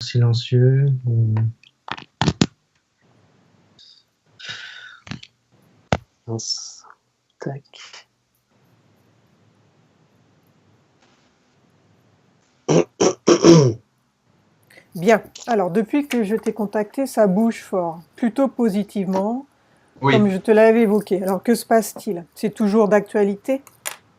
silencieux. Mince. Tac. Bien. Alors, depuis que je t'ai contacté, ça bouge fort, plutôt positivement, comme Oui, je te l'avais évoqué. Alors, que se passe-t-il? C'est toujours d'actualité?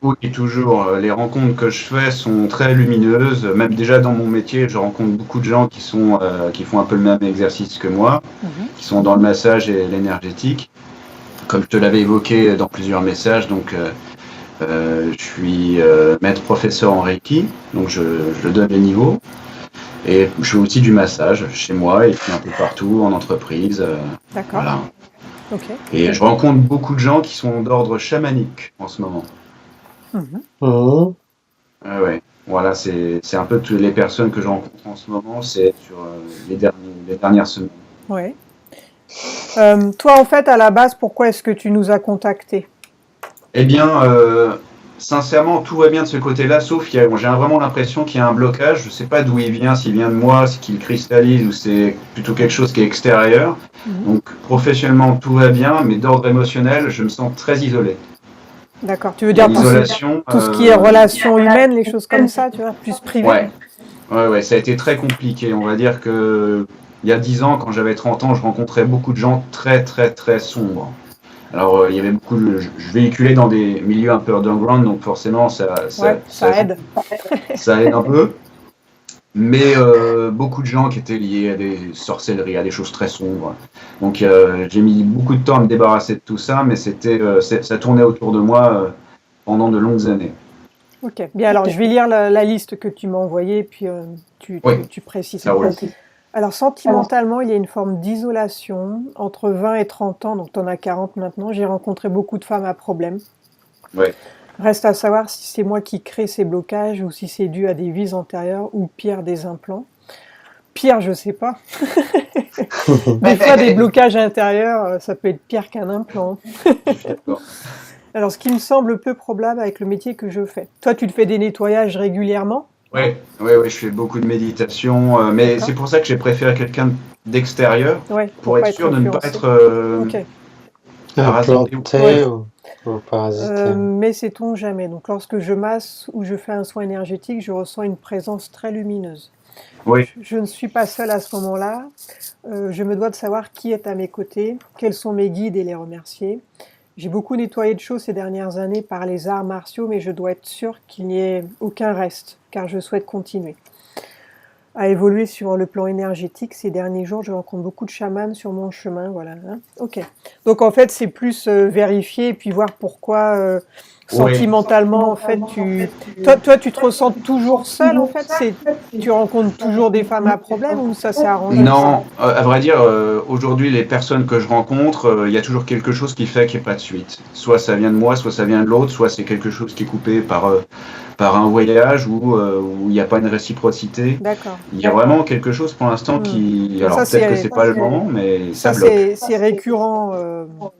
oui, toujours. Les rencontres que je fais sont très lumineuses. Même déjà dans mon métier, je rencontre beaucoup de gens qui font un peu le même exercice que moi, Mhm. qui sont dans le massage et l'énergétique. Comme je te l'avais évoqué dans plusieurs messages, je suis maître professeur en Reiki, donc je donne les niveaux. Et je fais aussi du massage chez moi et puis un peu partout en entreprise. D'accord. Voilà. Ok. Et je rencontre beaucoup de gens qui sont d'ordre chamanique en ce moment. Mhm. Mhm. Ouais. Voilà, c'est un peu toutes les personnes que je rencontre en ce moment, c'est sur les dernières semaines. Ouais. Toi, en fait, à la base, pourquoi est-ce que tu nous as contactés? Eh bien, sincèrement, tout va bien de ce côté-là, sauf j'ai vraiment l'impression qu'il y a un blocage. Je ne sais pas d'où il vient, s'il vient de moi, s'il cristallise ou c'est plutôt quelque chose qui est extérieur. Mhm. Donc, professionnellement, tout va bien, mais d'ordre émotionnel, je me sens très isolé. D'accord. Tu veux Il y a dire l'isolation. tout ce qui est relations humaines, les choses comme ça, tu vois, plus privées? Ouais, ouais, ça a été très compliqué. On va dire que il y a 10 ans, quand j'avais 30 ans, je rencontrais beaucoup de gens très, très, très sombres. Alors, il y avait je véhiculais dans des milieux un peu underground, donc forcément, Ouais, ça ça joue, aide. ça aide un peu. Mais beaucoup de gens qui étaient liés à des sorcelleries, à des choses très sombres. Donc, j'ai mis beaucoup de temps à me débarrasser de tout ça, mais ça tournait autour de moi pendant de longues années. Ok. Bien, alors, je vais lire la liste que tu m'as envoyée, puis Oui, tu précises. ça roule. Alors, sentimentalement, il y a une forme d'isolation entre 20 et 30 ans, donc tu en as 40 maintenant. J'ai rencontré beaucoup de femmes à problème. Ouais. Reste à savoir si c'est moi qui crée ces blocages ou si c'est dû à des vies antérieures ou pire, des implants. Pire, je sais pas. Des fois, des blocages intérieurs, ça peut être pire qu'un implant. Je suis d'accord. Alors, ce qui me semble peu probable avec le métier que je fais. Toi, tu te fais des nettoyages régulièrement? Ouais, ouais, ouais, je fais beaucoup de méditation, mais D'accord. c'est pour ça que j'ai préféré quelqu'un d'extérieur, Ouais, pour pour être pas être sûr de ne pas influencé. être Ok. parasité ou Ouais. Implanté ou parasité. Mais sait-on jamais. Donc, lorsque je masse ou je fais un soin énergétique, je ressens une présence très lumineuse. oui, Je ne suis pas seule à ce moment-là. Je me dois de savoir qui est à mes côtés, quels sont mes guides et les remercier. J'ai beaucoup nettoyé de choses ces dernières années par les arts martiaux, mais je dois être sûre qu'il n'y ait aucun reste, car je souhaite continuer à évoluer sur le plan énergétique. Ces derniers jours, je rencontre beaucoup de chamans sur mon chemin, voilà. Hein. Ok. Donc en fait, c'est plus vérifier et puis voir pourquoi oui. sentimentalement, en fait, toi, tu te ressens toujours seul, en fait. Tu rencontres toujours des femmes à problème ou ça s'est arrangé, ça? Non, à vrai dire, aujourd'hui, les personnes que je rencontre, il y a toujours quelque chose qui fait qu'il n'y a pas de suite. Soit ça vient de moi, soit ça vient de l'autre, soit c'est quelque chose qui est coupé par un voyage où il n'y a pas une réciprocité. D'accord. Il y a vraiment quelque chose pour l'instant Hmm. qui, Ça, alors peut-être que c'est pas le moment, mais ça bloque. c'est récurrent.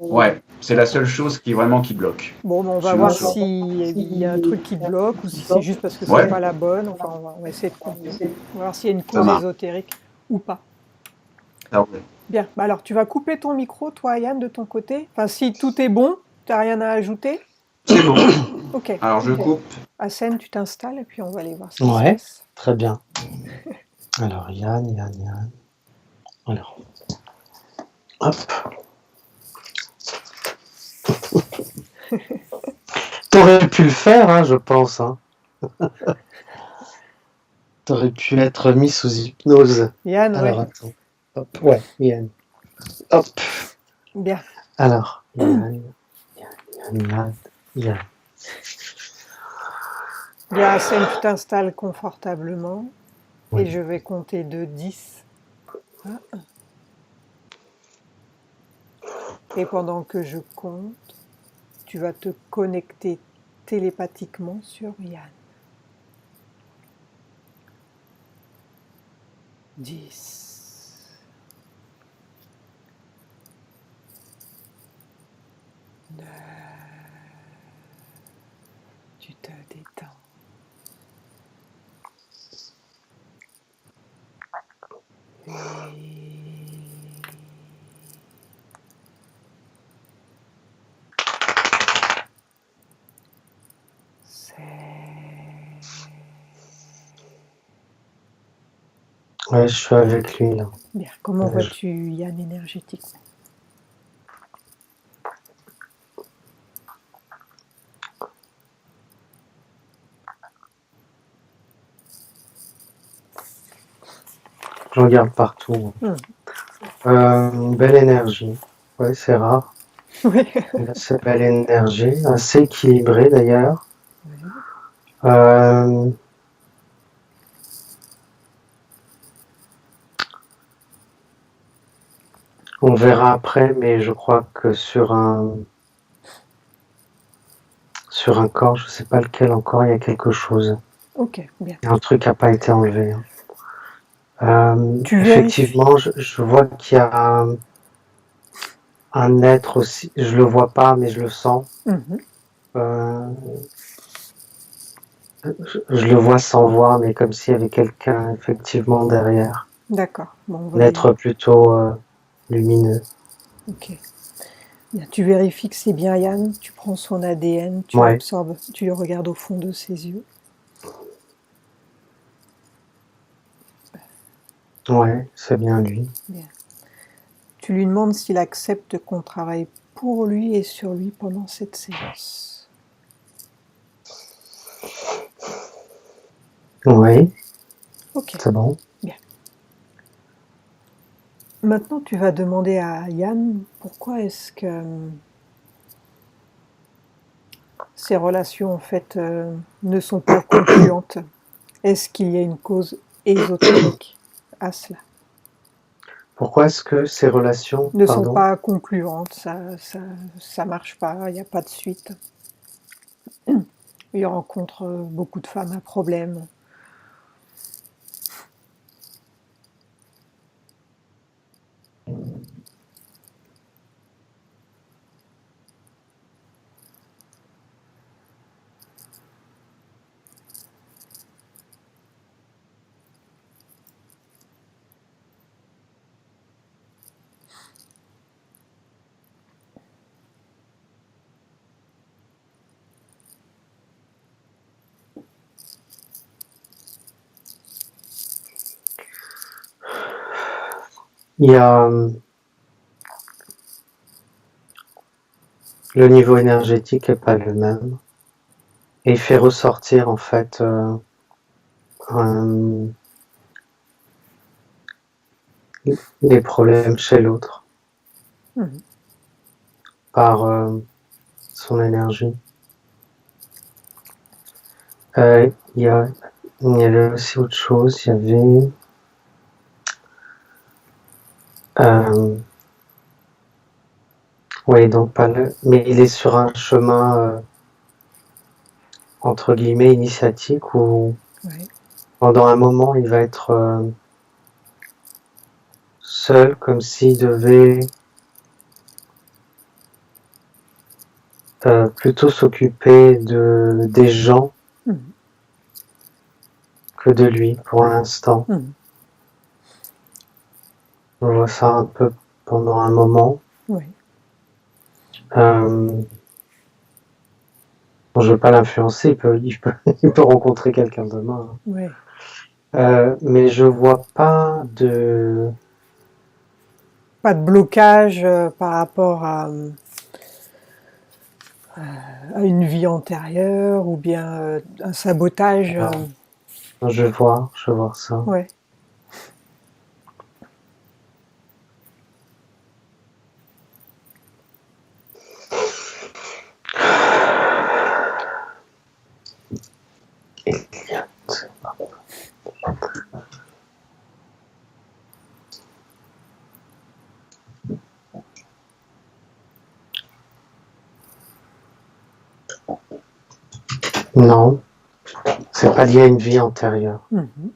Ouais, c'est la seule chose qui bloque. Bon, ben, on va Sinon, voir s'il y a un truc qui te bloque ou si c'est juste parce que c'est ouais, pas la bonne. Enfin, on va essayer de comprendre. On va voir s'il y a une ça cause marche. ésotérique ou pas. Ça roule. Bien. Bah alors, tu vas couper ton micro, toi, Yann, de ton côté. Enfin, si tout est bon, t'as rien à ajouter. C'est bon. Ok. Alors je coupe. Assène, tu t'installes et puis on va aller voir ce qui se Ouais, passe. très bien. Alors, Yann. Alors, hop. T'aurais pu le faire, hein, je pense. Hein. T'aurais pu être mis sous hypnose. Yann, Alors, ouais. attends. Hop, ouais, Yann. Hop. Bien. Alors, Yann. Bien, Assène, tu t'installes confortablement et Oui. je vais compter de 10. Hein. Et pendant que je compte, tu vas te connecter télépathiquement sur Yann. 10. 9. Tu te détends. Ouais, je suis avec lui, là. Bien. Comment Ouais, vois-tu Yann énergétiquement? je regarde partout. Belle énergie. Ouais, c'est rare. Oui. Il a cette belle énergie, assez équilibrée d'ailleurs. Oui. On verra après, mais je crois que sur un corps, je sais pas lequel encore, il y a quelque chose. Ok, bien. Il y a un truc qui n'a pas été enlevé. Tu vérifies. Effectivement, je vois qu'il y a un être aussi. Je le vois pas, mais je le sens. Mhm. Je le vois sans voir, mais comme s'il y avait quelqu'un effectivement derrière. D'accord. Bon, on Un va être plutôt lumineux. Ok. Bien, tu vérifies que c'est bien Yann, tu prends son ADN, tu Ouais, absorbes, tu le regardes au fond de ses yeux. ouais, c'est bien lui. Bien. Tu lui demandes s'il accepte qu'on travaille pour lui et sur lui pendant cette séance. Oui, Ok. c'est bon. Bien. Maintenant, tu vas demander à Yann pourquoi est-ce que ces relations en fait ne sont pas concluantes. Est-ce qu'il y a une cause ésotérique à cela? Pourquoi est-ce que ces relations, Ne sont pardon, pas concluantes, ça marche pas, il n'y a pas de suite. Il rencontre beaucoup de femmes à problème. il y a le niveau énergétique est pas le même. Et il fait ressortir en fait les problèmes chez l'autre Mhm. par son énergie. Il y avait aussi autre chose, il y avait oui, donc pas le, mais il est sur un chemin entre guillemets initiatique où Ouais. pendant un moment il va être seul, comme s'il devait plutôt s'occuper des gens Mhm. que de lui pour l'instant. Mhm. On voit ça un peu pendant un moment. Oui. Bon, je veux pas l'influencer, il peut rencontrer quelqu'un demain. Oui. Mais je vois pas Pas de blocage par rapport à une vie antérieure ou bien un sabotage. je vois ça. Ouais. Non, c'est pas lié à une vie antérieure. Mhm.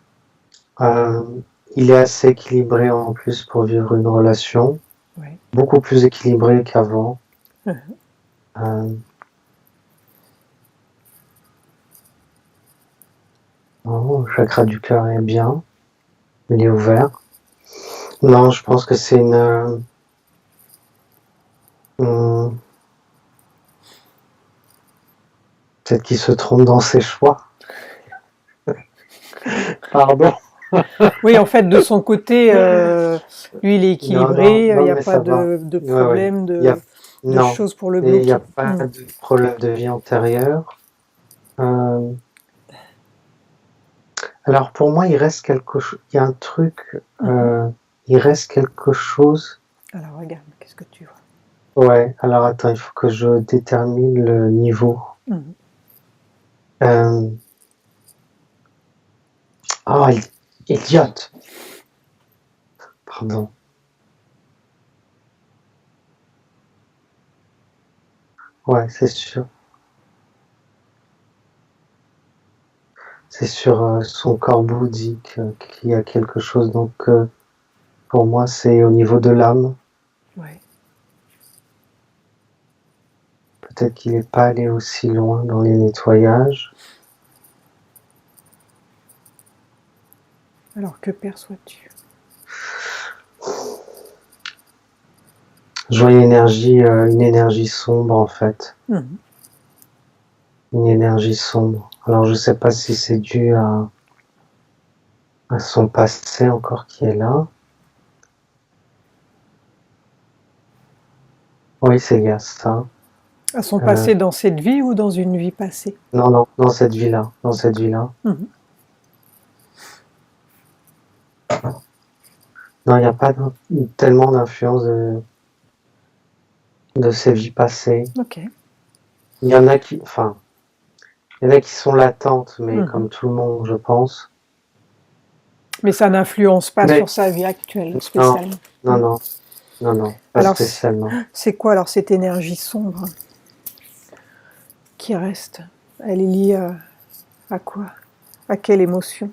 Il est assez équilibré en plus pour vivre une relation, Ouais. beaucoup plus équilibré qu'avant. Mhm. Le chakra du cœur est bien, il est ouvert. Non, je pense que c'est hum, peut-être qu'il se trompe dans ses choix. Pardon. Oui, en fait, de son côté, lui, il est Non, non, équilibré, il non, n'y a mais pas ça va. de Ouais, ouais. problème, Il y a, de non, choses pour le et il n'y a bloquer. pas de problème de vie antérieure. Euh, alors pour moi, il reste quelque chose. Il y a un truc. Il reste quelque chose. Alors, regarde, qu'est-ce que tu vois? Ouais. Alors attends, il faut que je détermine le niveau. Mhm. Euh, Oh, idiote. Pardon. Ouais, c'est sûr. C'est sur son corps bouddhique qu'il y a quelque chose. Donc, pour moi, c'est au niveau de l'âme. Ouais. Peut-être qu'il n'est pas allé aussi loin dans les nettoyages. Alors, que perçois-tu? Je vois une énergie sombre en fait. Mhm. Une énergie sombre. Alors, je sais pas si c'est dû à son passé encore qui est là. Oui, c'est lié à ça. À son passé dans cette vie ou dans une vie passée? Non, non, dans cette vie-là. Dans cette vie-là. Mhm. Non, il n'y a pas tellement d'influence de ses vies passées. Ok. Il y en a qui, enfin, il y en a qui sont latentes, mais Mhm. comme tout le monde, je pense. Mais ça n'influence pas Mais sur sa vie actuelle non, spécialement. non, non, non, non, pas Alors, spécialement. c'est quoi alors cette énergie sombre qui reste? Elle est liée à quoi? À quelle émotion?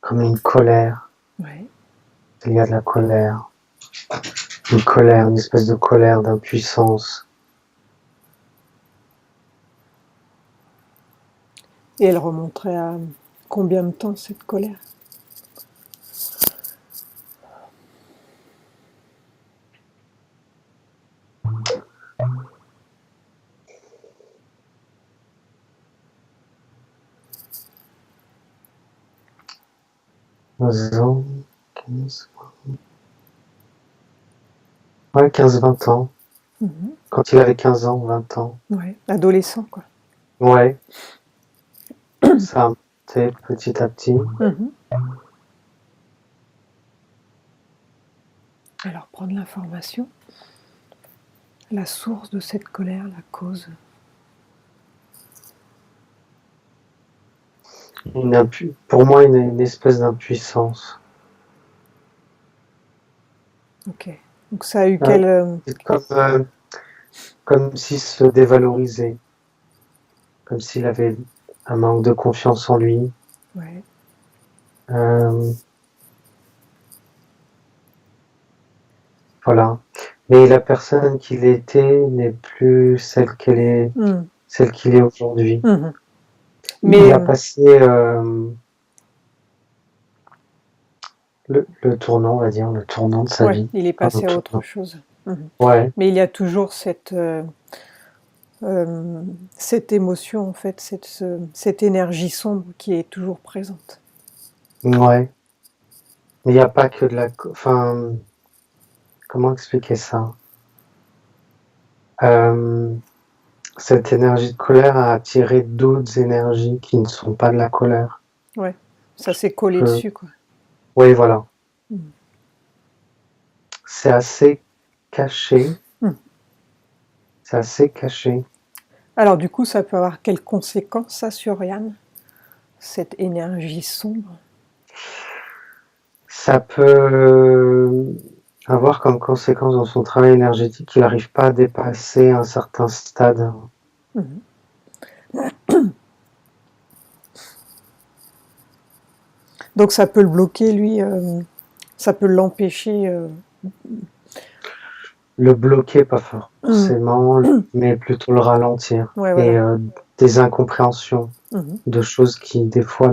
Comme une colère. Ouais. Il y a de la colère. Une colère, une espèce de colère, d'impuissance. Et elle remonterait à combien de temps cette colère? Ans, 15, ouais, 15-20 ans. Mhm. Quand il avait 15 ans, 20 ans. Ouais. Adolescent, quoi. Ouais. Ça a monté petit à petit. Mhm. Alors, prendre l'information, la source de cette colère, la cause. Pour moi, une espèce d'impuissance. Ok. Donc, ça a eu Ouais. quel... C'est comme s'il se dévalorisait. Comme s'il avait un manque de confiance en lui. Ouais. Voilà. Mais la personne qu'il était n'est plus celle celle qu'il est aujourd'hui. Mhm. Il a passé le tournant, on va dire, le tournant de sa vie. Il est passé à autre chose. Mhm. Ouais. Mais il y a toujours cette émotion, en fait, cette énergie sombre qui est toujours présente. Ouais. Mais il n'y a pas que de la... Enfin, comment expliquer ça? Cette énergie de colère a attiré d'autres énergies qui ne sont pas de la colère. Ouais, ça s'est collé dessus, quoi. Oui, voilà. Mm. C'est assez caché. Mm. C'est assez caché. Alors, du coup, ça peut avoir quelles conséquences, ça, sur Yann, cette énergie sombre? Ça peut avoir comme conséquence dans son travail énergétique qu'il n'arrive pas à dépasser un certain stade. Mhm. Donc ça peut le bloquer, lui, ça peut l'empêcher Le bloquer, pas forcément, mais plutôt le ralentir. Ouais, Et voilà. des incompréhensions Mhm. de choses qui, des fois,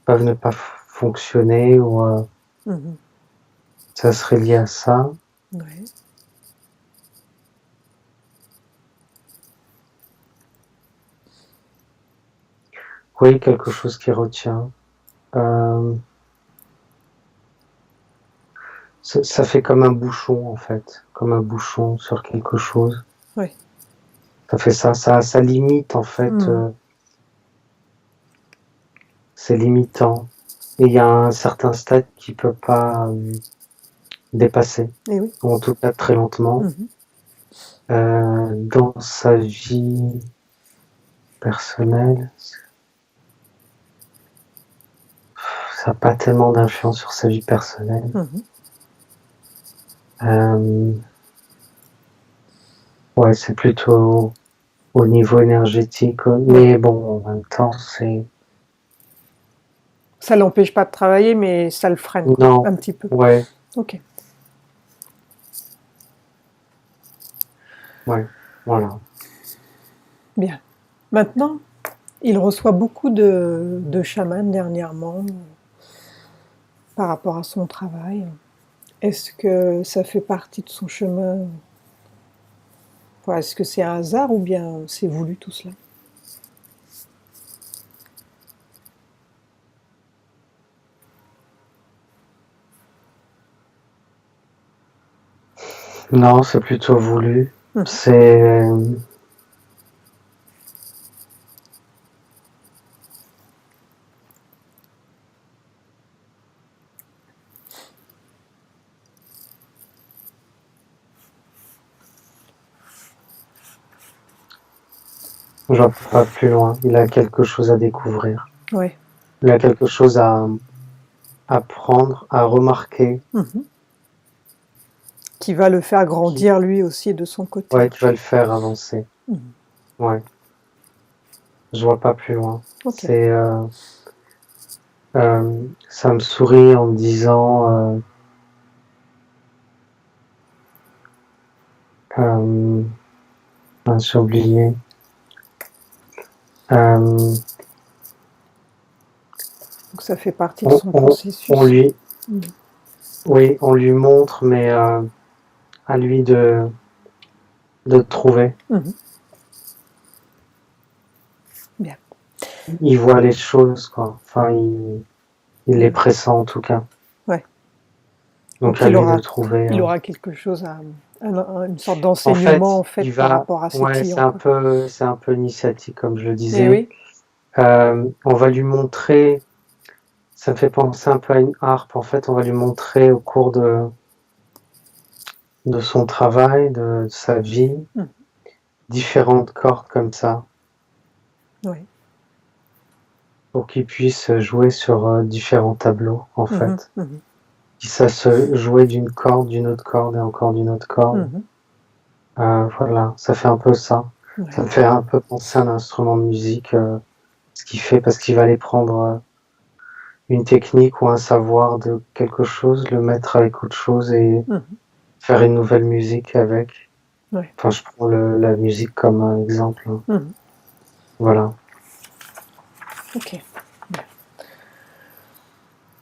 peuvent ne pas fonctionner, ou Mhm. ça serait lié à ça. Ouais. Oui, quelque chose qui retient. Ça fait comme un bouchon, en fait, comme un bouchon sur quelque chose. Ouais. Ça fait ça limite, en fait, c'est limitant. Et il y a un certain stade qui peut pas dépasser, Et oui. ou en tout cas très lentement. Dans sa vie personnelle, ça n'a pas tellement d'influence sur sa vie personnelle. Ouais, c'est plutôt au niveau énergétique, mais bon, en même temps, c'est... Ça l'empêche pas de travailler, mais ça le freine, quoi, Non, un petit peu. ouais, Ok. ouais, voilà. Bien. Maintenant, il reçoit beaucoup de chamans dernièrement par rapport à son travail. Est-ce que ça fait partie de son chemin? Enfin, est-ce que c'est un hasard ou bien c'est voulu tout cela? Non, c'est plutôt voulu. C'est... Je vais pas plus loin. Il a quelque chose à découvrir. Ouais. Il a quelque chose à apprendre, à remarquer. Qui va le faire grandir lui aussi de son côté. Ouais, qui va le faire avancer. Ouais. Je vois pas plus loin. Okay. C'est... ça me sourit en me disant... j'ai oublié. Donc ça fait partie de son processus. Oui, on lui montre, mais à lui de trouver. Bien. Il voit les choses, quoi. Enfin, il les pressent en tout cas. Ouais. Donc à lui de trouver. Il aura quelque chose une sorte d'enseignement en fait par rapport à ses clients. C'est un peu initiatique, comme je le disais. Et oui. On va lui montrer. Ça me fait penser un peu à une harpe. En fait, on va lui montrer au cours de son travail, de sa vie, différentes cordes comme ça. Oui. Pour qu'il puisse jouer sur différents tableaux, en fait. Ça se jouer d'une corde, d'une autre corde et encore d'une autre corde. Voilà, ça fait un peu ça. Ouais. Ça me fait un peu penser à un instrument de musique, ce qu'il fait, parce qu'il va aller prendre une technique ou un savoir de quelque chose, le mettre avec autre chose et faire une nouvelle musique avec. Ouais. Enfin, je prends la musique comme un exemple. Voilà. Ok.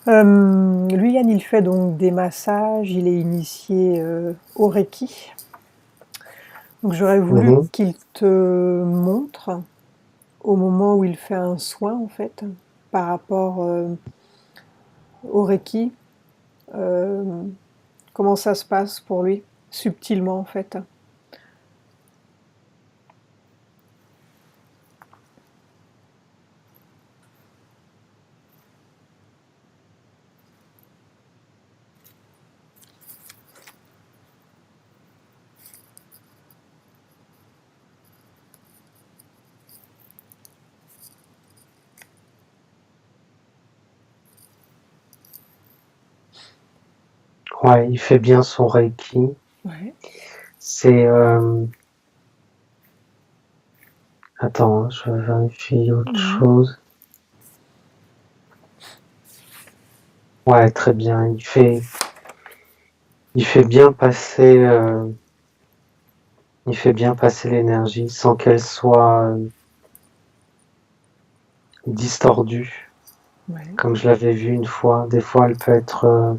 Lui, Yann, il fait donc des massages, il est initié au Reiki. Donc j'aurais voulu qu'il te montre au moment où il fait un soin, en fait, par rapport au Reiki, comment ça se passe pour lui, subtilement, en fait. Ouais, il fait bien son Reiki. Ouais. C'est... Attends, je vérifie autre chose. Ouais, très bien. il fait bien passer, il fait bien passer l'énergie sans qu'elle soit distordue. Ouais. Comme je l'avais vu une fois, des fois elle peut être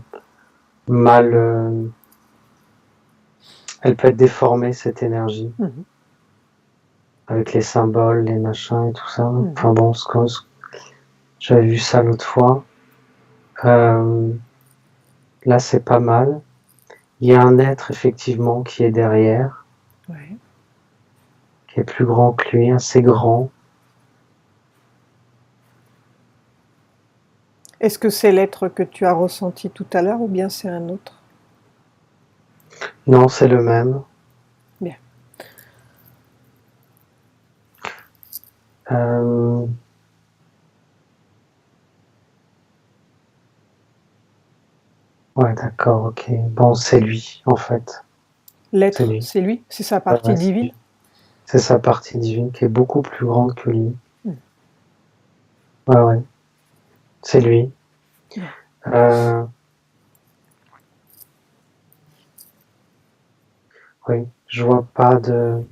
mal, elle peut être déformée cette énergie Mhm. avec les symboles, les machins et tout ça. Mhm. Enfin bon, j'avais vu ça l'autre fois. Là, c'est pas mal. Il y a un être effectivement qui est derrière, Ouais. qui est plus grand que lui, assez grand. Est-ce que c'est l'être que tu as ressenti tout à l'heure ou bien c'est un autre? Non, c'est le même. Bien. Euh, ouais, d'accord, ok. Bon, c'est lui, en fait. C'est L'être, lui. c'est lui? C'est sa Ouais, partie c'est divine? lui. C'est sa partie divine qui est beaucoup plus grande que lui. Mm. Ouais, ouais. C'est lui. Bien. Euh, oui, je vois pas de...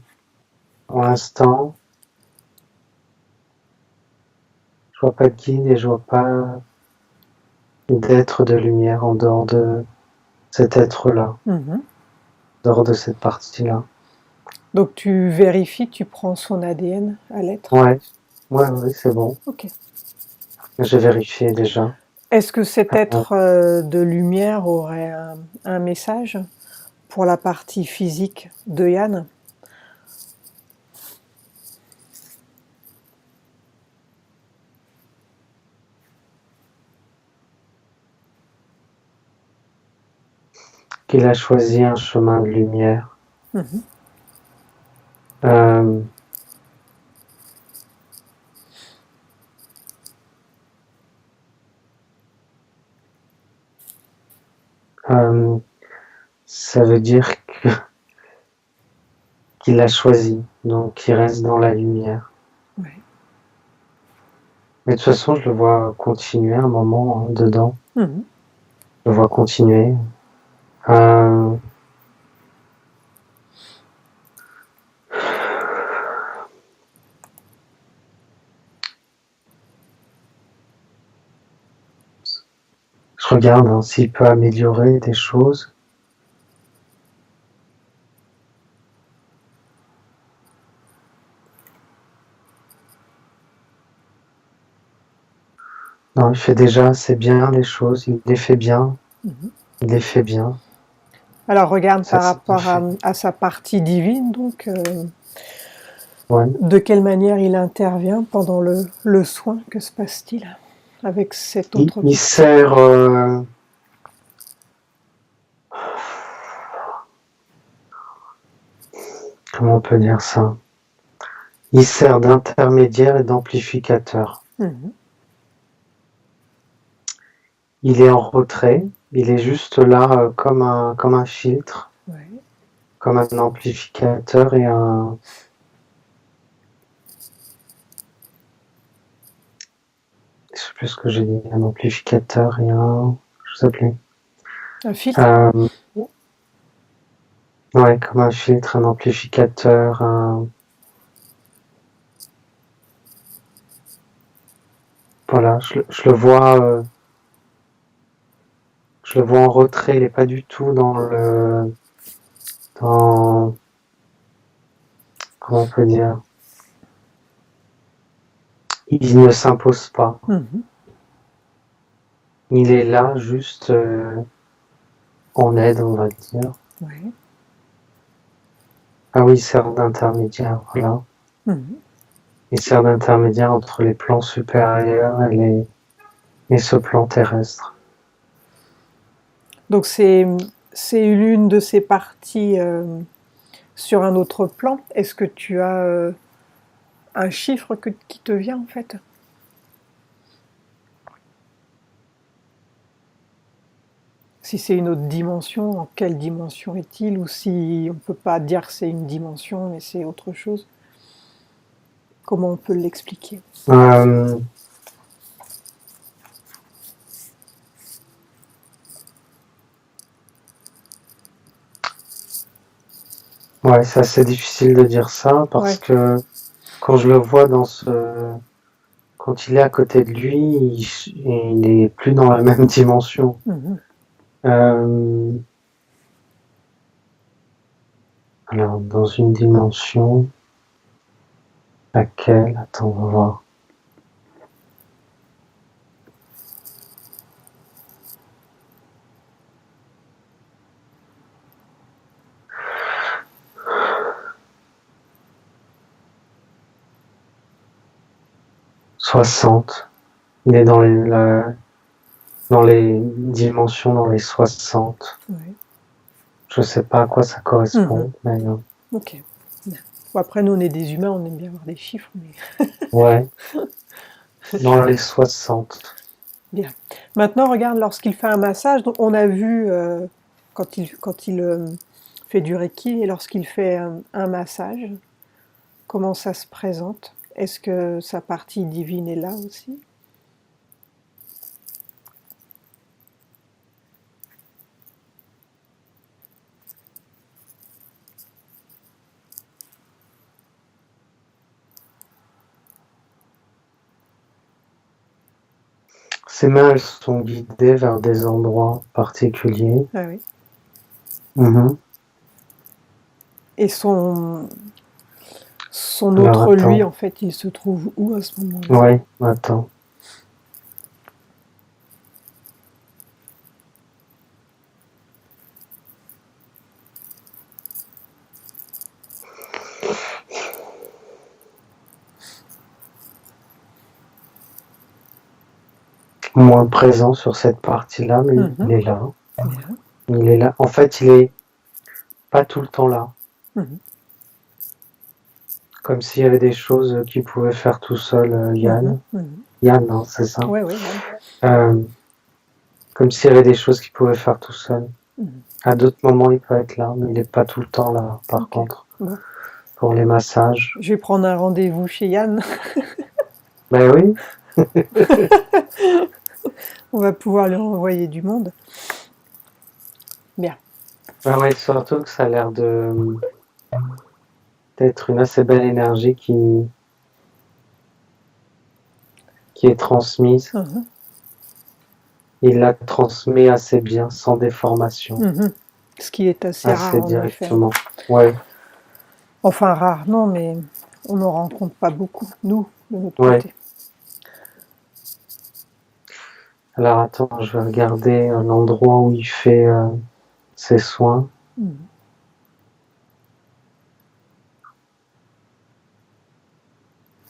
Pour l'instant, je vois pas de guide et je vois pas d'être de lumière en dehors de cet être-là, Mhm. en dehors de cette partie-là. Donc tu vérifies, tu prends son ADN à l'être? Ouais, ouais, ouais, c'est bon. Ok. J'ai vérifié déjà. Est-ce que cet Euh, être de lumière aurait un message pour la partie physique de Yann? qu'il a choisi un chemin de lumière. Mhm. Euh, euh, ça veut dire qu'il a choisi, donc il reste dans la lumière. Ouais. Mais de toute façon, je le vois continuer un moment dedans. Mhm. Je le vois continuer. Euh, je regarde hein, s'il peut améliorer des choses. Non, il fait déjà assez bien les choses. Il les fait bien. Mhm. Il les fait bien. Alors regarde Ça, par c'est bien rapport fait. à sa partie divine, donc Ouais. de quelle manière il intervient pendant le soin, que se passe-t-il avec cette autre Il partie? sert... comment on peut dire ça? Il sert d'intermédiaire et d'amplificateur. Mhm. Il est en retrait, il est juste là comme un filtre, Ouais. comme un amplificateur et un... Je sais plus ce que j'ai dit, un amplificateur et un... Je sais plus. Un filtre? Euh, ouais, comme un filtre, un amplificateur, un... Voilà, je le vois en retrait, il est pas du tout dans le... Dans... Comment on peut dire? Il ne s'impose pas. Mhm. Il est là juste en aide, on va dire. Ouais. Ah oui, il sert d'intermédiaire, voilà. Mhm. Il sert d'intermédiaire entre les plans supérieurs et ce plan terrestre. Donc c'est l'une de ces parties sur un autre plan. Est-ce que tu as un chiffre qui te vient en fait? Si c'est une autre dimension, en quelle dimension est-il? Ou si on ne peut pas dire que c'est une dimension, mais c'est autre chose. Comment on peut l'expliquer? Euh, Ouais, c'est assez difficile de dire ça parce Ouais. que quand je le vois quand il est à côté de lui, il est plus dans la même dimension. Mhm. Alors, dans une dimension, laquelle? Attends, on va voir. « 60. Il est dans les dimensions, dans les 60. Ouais. Je sais pas à quoi ça correspond, mais Ok. Bon, après, nous, on est des humains, on aime bien avoir des chiffres, mais... ouais, dans les 60. Bien. Maintenant, regarde, lorsqu'il fait un massage, donc on a vu quand il fait du Reiki et lorsqu'il fait un massage, comment ça se présente? Est-ce que sa partie divine est là aussi? Ses mains, elles sont guidées vers des endroits particuliers. Ah oui. Mhm. Et son Alors, autre lui, attends. en fait, il se trouve où à ce moment-là? Ouais, attends. Moins présent sur cette partie-là, mais il est là. Bien. Il est là. En fait, il est pas tout le temps là. Mhm. Comme s'il y avait des choses qu'il pouvait faire tout seul, Yann. Yann, hein, c'est ça. Ouais, ouais, Comme s'il y avait des choses qu'il pouvait faire tout seul. À d'autres moments, il peut être là, mais il n'est pas tout le temps là, par contre. Bon. Pour les massages. Je vais prendre un rendez-vous chez Yann. Ben oui. On va pouvoir lui envoyer du monde. Bien. Ben oui, surtout que ça a l'air d'être une assez belle énergie qui est transmise. Il la transmet assez bien, sans déformation. Ce qui est assez rare, en directement. effet. Ouais. Enfin, rare, non, mais on n'en rencontre pas beaucoup, nous, de notre côté. Alors, attends, je vais regarder l'endroit où il fait ses soins.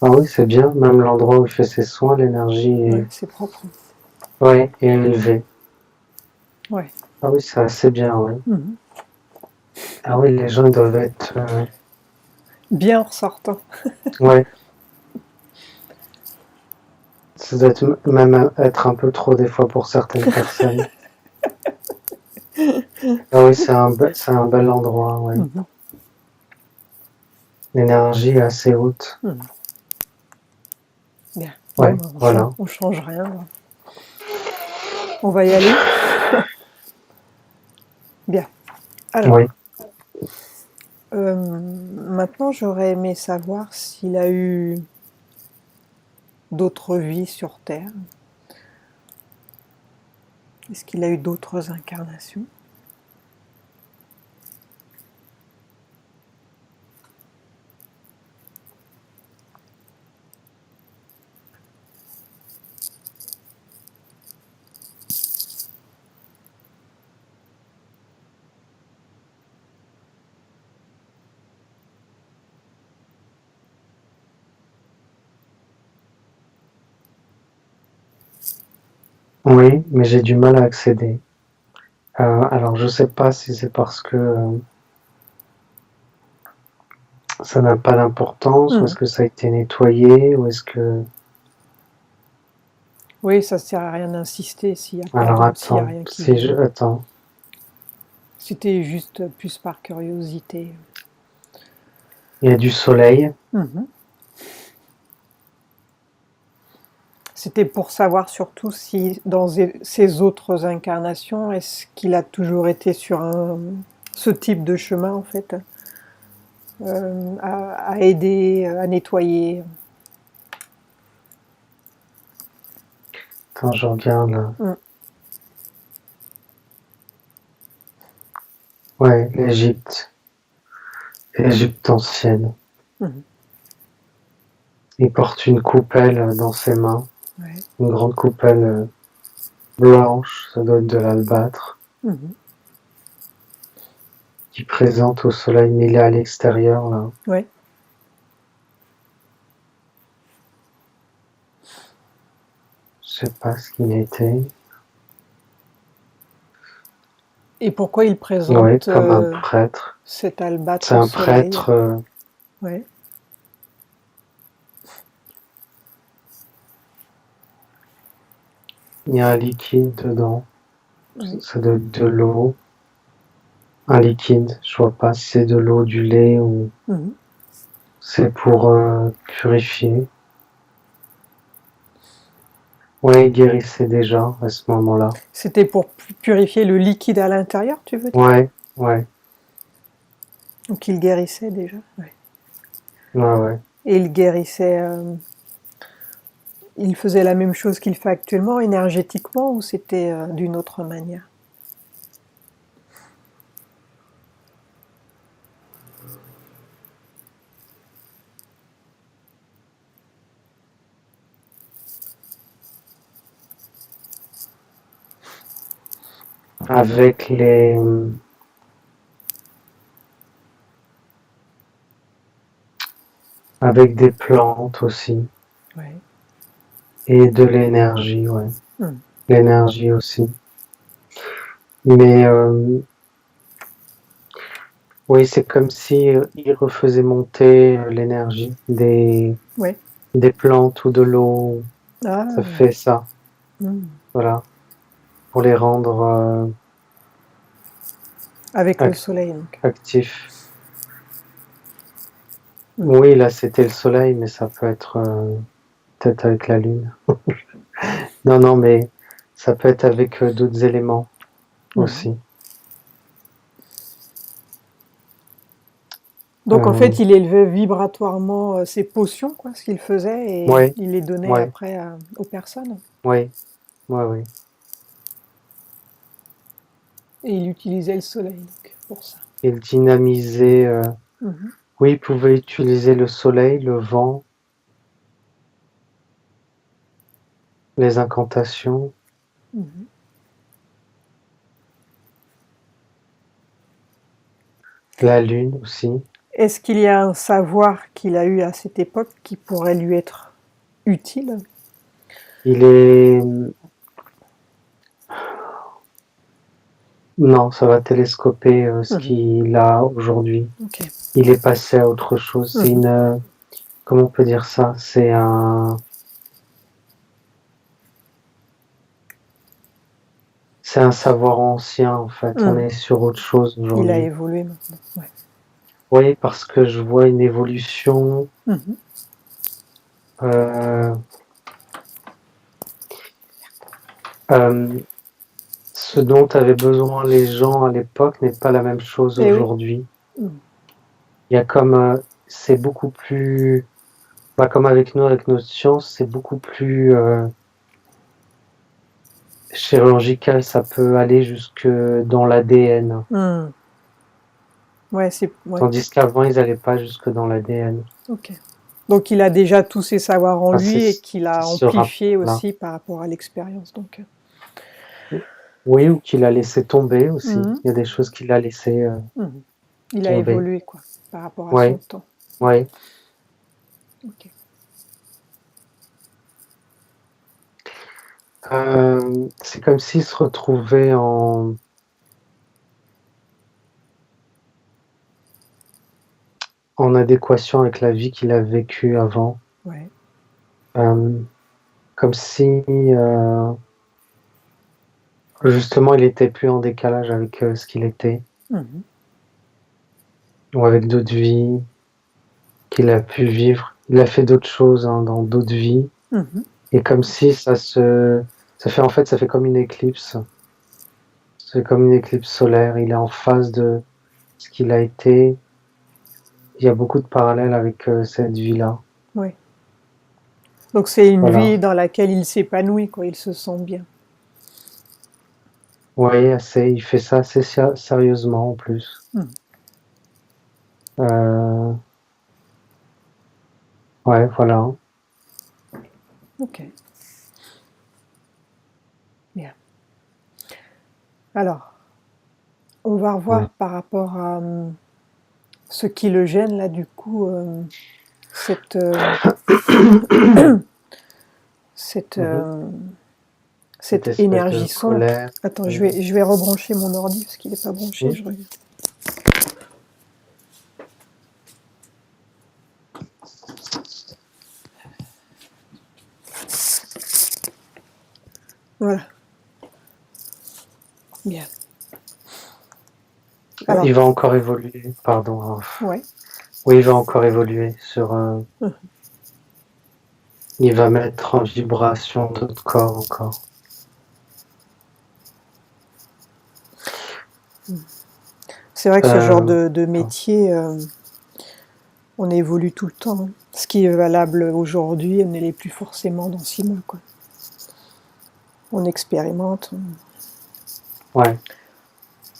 Ah oui, c'est bien, même l'endroit où il fait ses soins, l'énergie est... c'est propre. Ouais, et élevée. Ouais. Ah oui, c'est assez bien, oui. Ah oui, les gens ils doivent être... bien ressortants. Ouais. Ça doit même être un peu trop des fois pour certaines personnes. Ah oui, c'est un bel endroit, ouais. L'énergie est assez haute. Bien. Ouais, bon, voilà. On change rien. On va y aller. Bien. Alors, oui. maintenant, j'aurais aimé savoir s'il a eu d'autres vies sur Terre. Est-ce qu'il a eu d'autres incarnations? Oui, mais j'ai du mal à accéder. Alors, je sais pas si c'est parce que ça n'a pas d'importance, ou est-ce que ça a été nettoyé, ou est-ce que... Oui, ça ne sert à rien d'insister s'il n'y a pas Alors, attends, y a rien qui... Attends. C'était juste plus par curiosité. Il y a du soleil. C'était pour savoir surtout si dans ses autres incarnations, est-ce qu'il a toujours été sur ce type de chemin en fait? à aider, à nettoyer. Quand je regarde là. Ouais, l'Égypte ancienne. Il porte une coupelle dans ses mains, une grande coupelle blanche, ça doit être de l'albâtre, qui présente au soleil, mais il est à l'extérieur là. Ouais. Je sais pas ce qu'il a été. Et pourquoi il présente Ouais, comme un prêtre. cet albâtre C'est un au soleil? prêtre. Ouais. Il y a un liquide dedans. Ça doit être de l'eau. Un liquide, je vois pas si c'est de l'eau, du lait ou c'est pour purifier. Ouais, il guérissait déjà à ce moment-là. C'était pour purifier le liquide à l'intérieur, tu veux dire? Ouais, ouais. Donc il guérissait déjà. Ouais. Ouais. Et il guérissait. Il faisait la même chose qu'il fait actuellement, énergétiquement, ou c'était d'une autre manière? Avec des plantes aussi. Ouais. Et de l'énergie, ouais. L'énergie aussi. Mais oui, c'est comme si il refaisait monter l'énergie des plantes ou de l'eau. Ah. Ça fait ça. Voilà. Pour les rendre avec le soleil, donc. Actifs. Oui, là c'était le soleil, mais ça peut être peut-être avec la lune. non, mais ça peut être avec d'autres éléments aussi. Donc en fait, il élevait vibratoirement ses potions, quoi, ce qu'il faisait, et il les donnait après aux personnes. Oui. Et il utilisait le soleil donc, pour ça. Il dynamisait. Oui, il pouvait utiliser le soleil, le vent, les incantations. La lune aussi. Est-ce qu'il y a un savoir qu'il a eu à cette époque qui pourrait lui être utile? Il est... Non, ça va télescoper ce qu'il a aujourd'hui. Okay. Il est passé à autre chose. C'est une... Comment on peut dire ça? C'est un... C'est un savoir ancien, en fait. On est sur autre chose aujourd'hui. Il a évolué maintenant. Ouais. Oui, parce que je vois une évolution. Ce dont avaient besoin les gens à l'époque n'est pas la même chose aujourd'hui. Il y a comme... c'est beaucoup plus... comme avec nous, avec notre science, c'est beaucoup plus... chirurgical, ça peut aller jusque dans l'ADN. Ouais, Tandis qu'avant, ils n'allaient pas jusque dans l'ADN. Ok. Donc il a déjà tous ces savoirs en lui et qu'il a amplifié aussi par rapport à l'expérience. Donc. Oui, ou qu'il a laissé tomber aussi. Il y a des choses qu'il a laissé Il tomber. a évolué quoi, par rapport à son temps. Oui. Ok. C'est comme s'il se retrouvait en adéquation avec la vie qu'il a vécue avant. Ouais. Comme si justement il était plus en décalage avec ce qu'il était. Ou avec d'autres vies qu'il a pu vivre. Il a fait d'autres choses dans d'autres vies. Et comme si ça fait comme une éclipse. C'est comme une éclipse solaire. Il est en face de ce qu'il a été il y a beaucoup de parallèles avec cette vie-là. Oui. Donc c'est une Voilà. vie dans laquelle il s'épanouit, quoi, il se sent bien. Oui, il fait ça assez sérieusement en plus. Ouais, voilà. Ok. Bien. Alors, on va revoir par rapport à ce qui le gêne, là, du coup, cette Cette espèce de énergie sombre. colère. Attends, je vais rebrancher mon ordi parce qu'il n'est pas branché. Je regarde. Voilà. Bien. Alors, il va encore évoluer, pardon. Ouais. Oui, il va encore évoluer sur... Il va mettre en vibration d'autres corps encore. C'est vrai que ce genre de métier, on évolue tout le temps. Hein. Ce qui est valable aujourd'hui ne l'est plus forcément dans 6 mois, quoi. On expérimente. Ouais.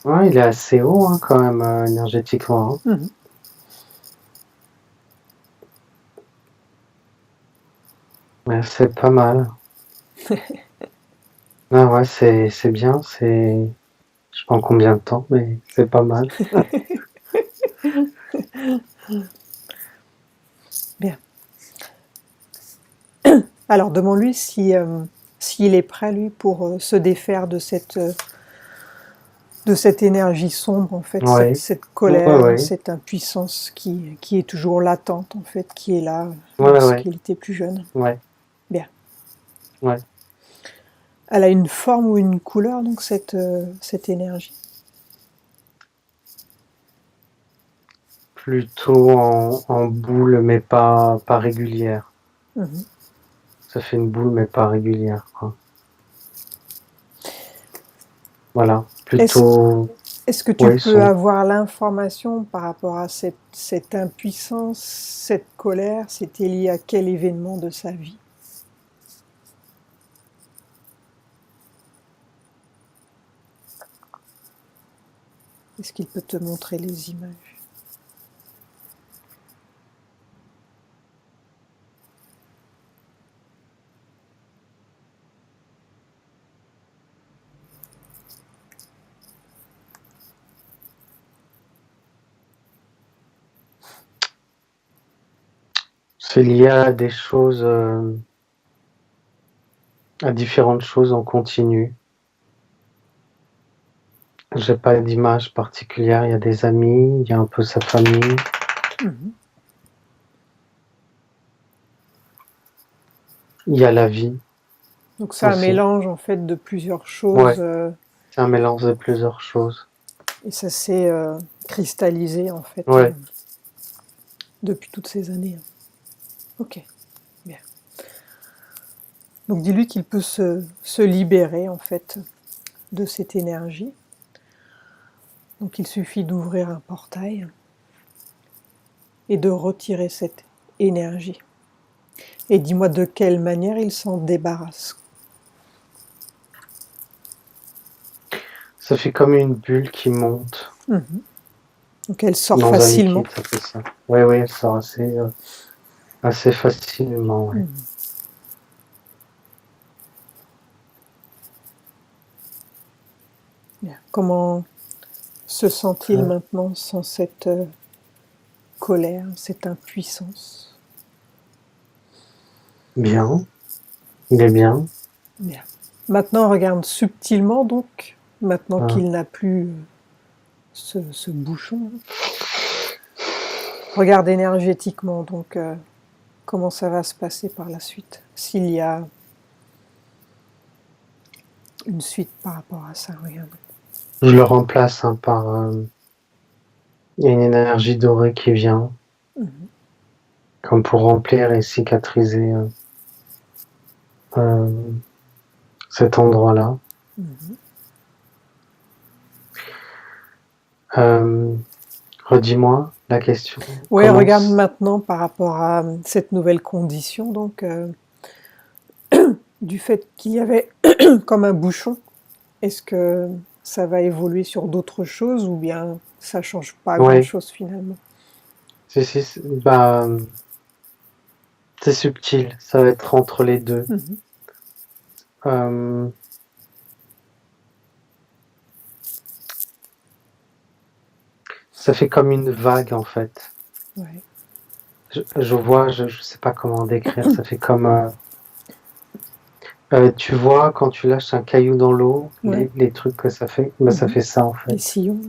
Ouais, il est assez haut hein, quand même énergétiquement. Hein. Mais c'est pas mal. Ah ouais, c'est bien. Je sais pas en combien de temps, mais c'est pas mal. Bien. Alors demande-lui si s'il est prêt lui pour se défaire de cette énergie sombre en fait, Ouais. cette colère, ouais. cette impuissance qui est toujours latente en fait, qui est là Ouais, lorsqu'il était plus jeune. Ouais. Bien. Ouais. Elle a une forme ou une couleur donc cette énergie? Plutôt en boule, mais pas régulière. Ça fait une boule, mais pas régulière, quoi. Voilà. Plutôt... Est-ce que tu peux avoir l'information par rapport à cette impuissance, cette colère, c'était lié à quel événement de sa vie? Est-ce qu'il peut te montrer les images? C'est lié à des choses, à différentes choses en continu. J'ai pas d'image particulière. Il y a des amis, il y a un peu sa famille. Il y a la vie. Donc c'est un mélange en fait de plusieurs choses. Ouais. C'est un mélange de plusieurs choses. Et ça s'est cristallisé en fait depuis toutes ces années. Ok, bien. Donc dis-lui qu'il peut se libérer en fait de cette énergie. Donc il suffit d'ouvrir un portail et de retirer cette énergie. Et dis-moi de quelle manière il s'en débarrasse. Ça fait comme une bulle qui monte. Donc elle sort facilement. Ça fait ça. Oui, elle sort assez facilement. Ouais. Comment se sent-il maintenant sans cette colère, cette impuissance? Bien. Il est bien. Bien. Maintenant, regarde subtilement donc, maintenant qu'il n'a plus ce bouchon. Regarde énergétiquement donc comment ça va se passer par la suite, s'il y a une suite par rapport à ça, regarde. Je le remplace par une énergie dorée qui vient, comme pour remplir et cicatriser cet endroit-là. Redis-moi la question. Ouais, regarde maintenant par rapport à cette nouvelle condition, donc du fait qu'il y avait comme un bouchon, est-ce que ça va évoluer sur d'autres choses ou bien ça change pas Oui, grand-chose finalement? si, c'est subtil, ça va être entre les deux. Mhm. Euh, Ça fait comme une vague en fait. Ouais. Je vois, je sais pas comment décrire, ça fait comme... tu vois, quand tu lâches un caillou dans l'eau, Ouais. les trucs que ça fait, bah, ça Mhm. fait ça en Les fait. sillons.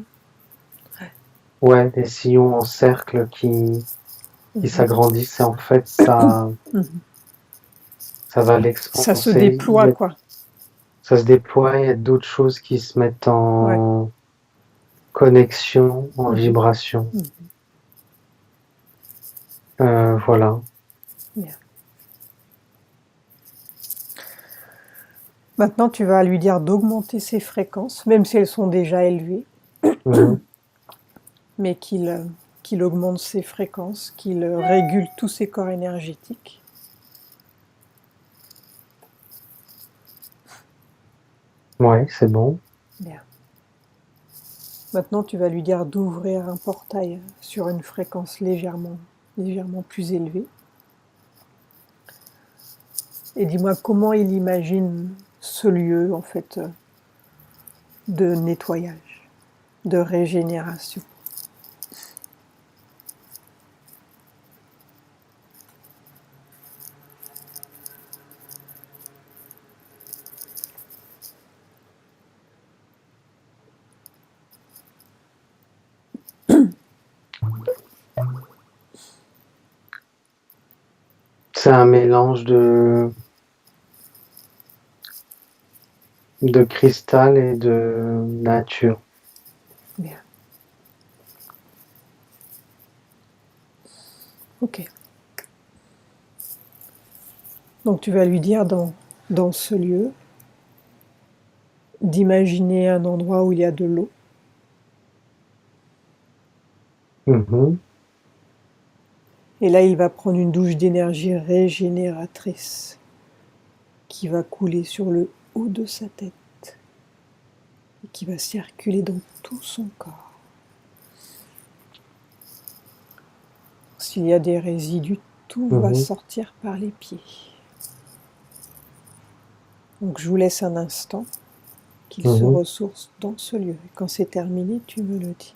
Ouais, des sillons en cercle qui Mhm. s'agrandissent et en fait, ça, Mhm. ça va Ça se l'expanser. déploie, quoi. Ça se déploie, il y a d'autres choses qui se mettent Ouais. en connexion, en Mhm. vibration. Mhm. Voilà. Bien. Maintenant, tu vas lui dire d'augmenter ses fréquences, même si elles sont déjà élevées, Mhm. mais qu'il augmente ses fréquences, qu'il régule tous ses corps énergétiques. Ouais, c'est bon. Bien. Maintenant, tu vas lui dire d'ouvrir un portail sur une fréquence légèrement plus élevée. Et dis-moi comment il imagine ce lieu, en fait, de nettoyage, de régénération. C'est un mélange de cristal et de nature. Bien. Ok. Donc tu vas lui dire dans ce lieu d'imaginer un endroit où il y a de l'eau. Mhm. Et là, il va prendre une douche d'énergie régénératrice qui va couler sur le haut de sa tête et qui va circuler dans tout son corps. S'il y a des résidus, tout va Mhm. sortir par les pieds. Donc je vous laisse un instant qu'il se Mhm. ressource dans ce lieu. Et quand c'est terminé, tu me le dis.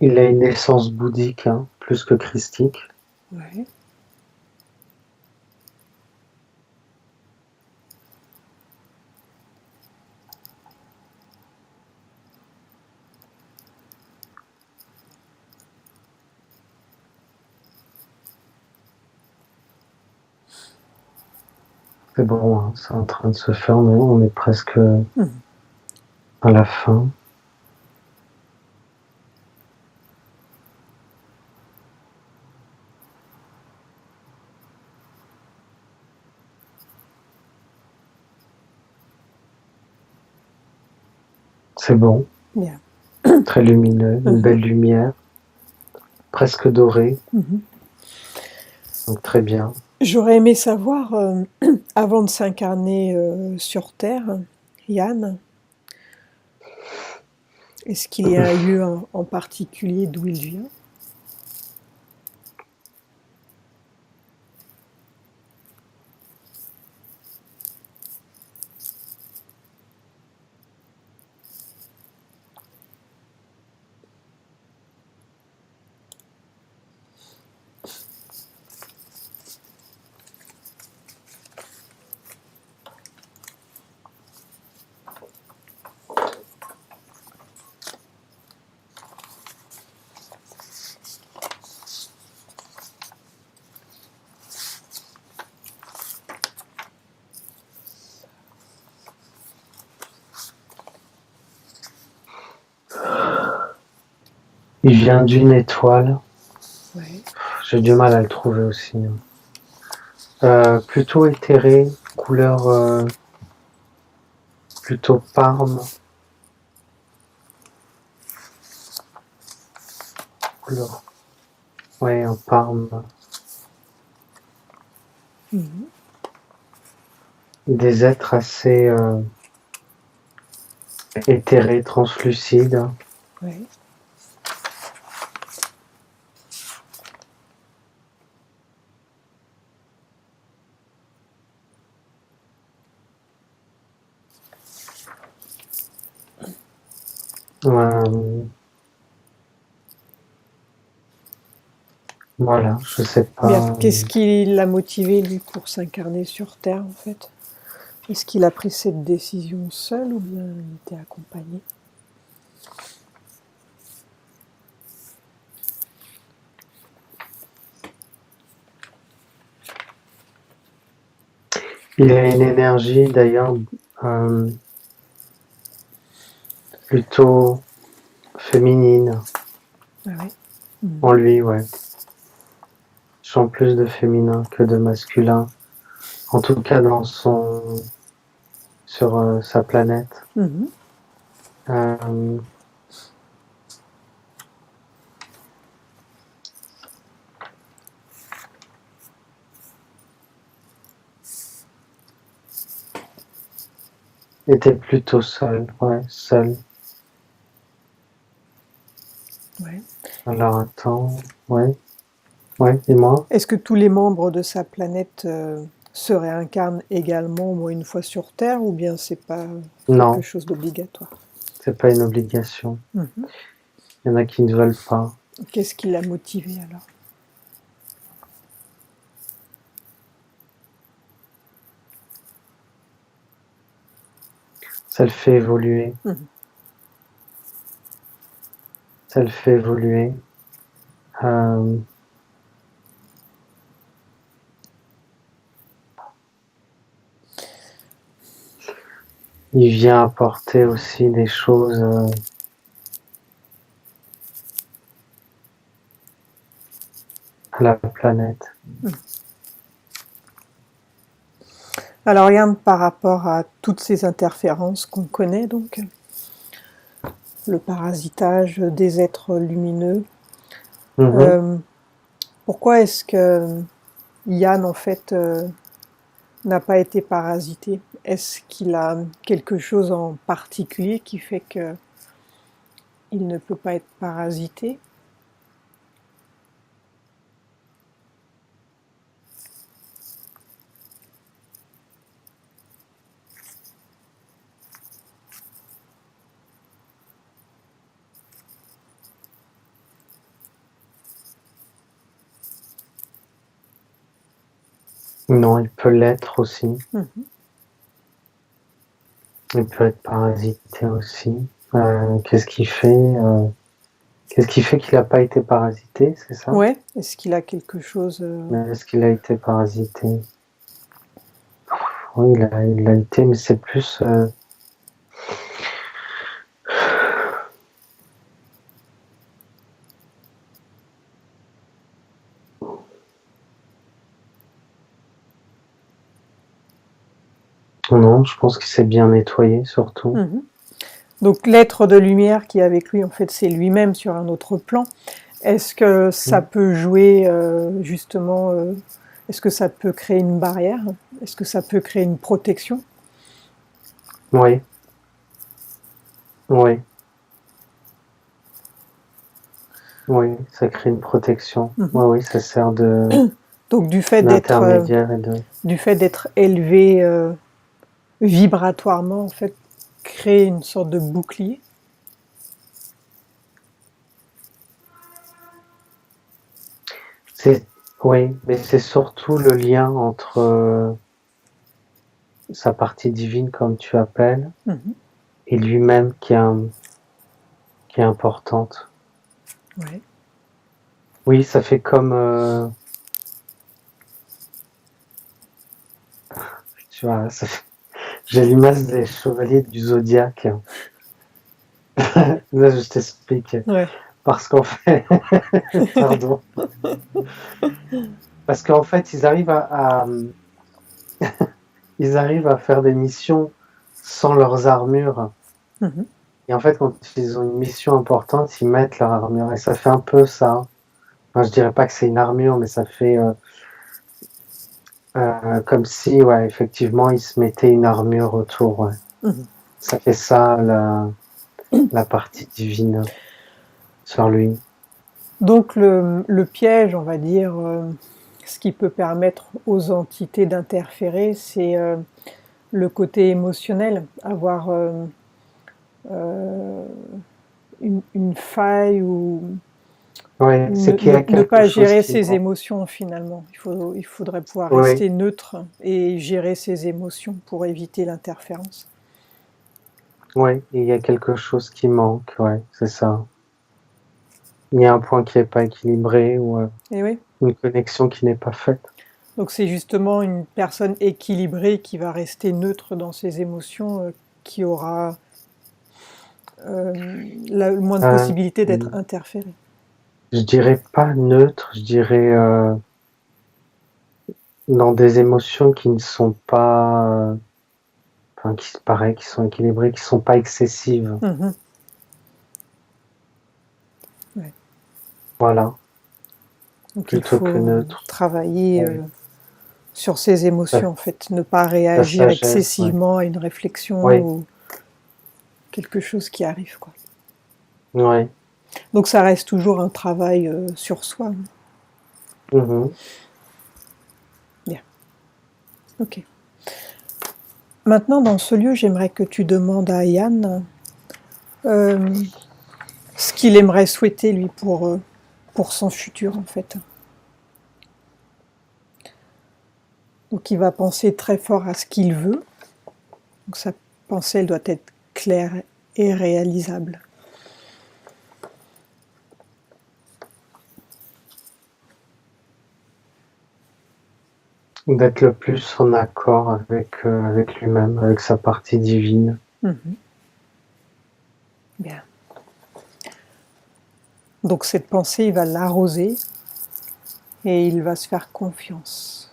Il a une essence bouddhique, hein, plus que christique. Ouais. C'est bon, hein, c'est en train de se faire, mais on est presque Mhm. à la fin. C'est bon, Bien. très lumineux, une Mhm. belle lumière, presque dorée, Mhm. donc très bien. J'aurais aimé savoir, avant de s'incarner sur Terre, Yann, est-ce qu'il y a un lieu en particulier d'où il vient? Il vient d'une étoile. Ouais. J'ai du mal à le trouver aussi. Plutôt éthéré, couleur plutôt parme. Couleur. Ouais, un parme. Des êtres assez éthérés, translucides. Ouais. Voilà, je sais Bien, pas. qu'est-ce qui l'a motivé, lui, pour s'incarner sur Terre, en fait? Est-ce qu'il a pris cette décision seul ou bien il était accompagné? Il a une énergie d'ailleurs plutôt féminine Ah ouais. en lui, ouais. Je sens plus de féminin que de masculin. En tout cas sur sa planète. Était plutôt seul, ouais, seul. Ouais. Alors attends, ouais, dis-moi. Est-ce que tous les membres de sa planète se réincarnent également, au moins une fois sur Terre, ou bien c'est pas quelque chose d'obligatoire? C'est pas une obligation. Il y en a qui ne veulent pas. Qu'est-ce qui l'a motivé alors? Ça le fait évoluer. Ça le fait évoluer. Il vient apporter aussi des choses à la planète. Alors rien par rapport à toutes ces interférences qu'on connaît, donc le parasitage des êtres lumineux. Pourquoi est-ce que Yann, en fait, n'a pas été parasité? Est-ce qu'il a quelque chose en particulier qui fait que il ne peut pas être parasité? Non, il peut l'être aussi. Il peut être parasité aussi. Qu'est-ce qui fait qu'il n'a pas été parasité, c'est ça? Ouais. Est-ce qu'il a quelque chose Est-ce qu'il a été parasité? Oui, il a été, mais c'est plus... Non, je pense qu'il s'est bien nettoyé, surtout. Donc l'être de lumière qui est avec lui, en fait, c'est lui-même sur un autre plan. Est-ce que ça peut jouer, justement, est-ce que ça peut créer une barrière? Est-ce que ça peut créer une protection? Oui. Oui. Oui, ça crée une protection. Oui, ça sert de... Donc du fait d'être élevé vibratoirement, en fait, créer une sorte de bouclier. Oui, mais c'est surtout le lien entre sa partie divine, comme tu appelles, et lui-même qui est importante. Ouais. Oui, ça fait comme... tu vois, j'ai l'image des chevaliers du zodiaque. Là, je t'explique. Ouais. Parce qu'en fait, pardon, parce qu'en fait, ils arrivent à faire des missions sans leurs armures. Mhm. Et en fait, quand ils ont une mission importante, ils mettent leur armure. Et ça fait un peu ça. Enfin, je dirais pas que c'est une armure, mais ça fait comme si, ouais, effectivement, ils se mettaient une armure autour. Ouais. Mhm. Ça fait ça, la partie divine sur lui. Donc le piège, on va dire, ce qui peut permettre aux entités d'interférer, c'est le côté émotionnel, avoir euh, une faille ou Ouais, c'est qu'il y a ne quelque pas chose gérer qui ses manque. émotions finalement. Il faudrait pouvoir Oui, rester neutre et gérer ses émotions pour éviter l'interférence. ouais, il y a quelque chose qui manque, ouais, c'est ça. Il y a un point qui n'est pas équilibré ou Et oui. une connexion qui n'est pas faite. Donc c'est justement une personne équilibrée qui va rester neutre dans ses émotions, qui aura la moins de Euh, possibilités d'être interférée. je dirais pas neutre, je dirais dans des émotions qui ne sont pas, enfin qui paraît, qui sont équilibrées, qui sont pas excessives. Mhm. Ouais. Voilà, Donc il plutôt que faut neutre. travailler Ouais. sur ses La, émotions en fait, ne pas la réagir sagesse, ouais. excessivement à une réflexion Oui, ou quelque chose qui arrive, quoi. ouais. Donc ça reste toujours un travail sur soi. Mhm. Bien, ok. Maintenant, dans ce lieu, j'aimerais que tu demandes à Yann ce qu'il aimerait souhaiter, lui, pour son futur, en fait. Donc il va penser très fort à ce qu'il veut. Donc sa pensée, elle doit être claire et réalisable. D'être le plus en accord avec lui-même, avec sa partie divine. Mhm. Bien. Donc cette pensée, il va l'arroser et il va se faire confiance.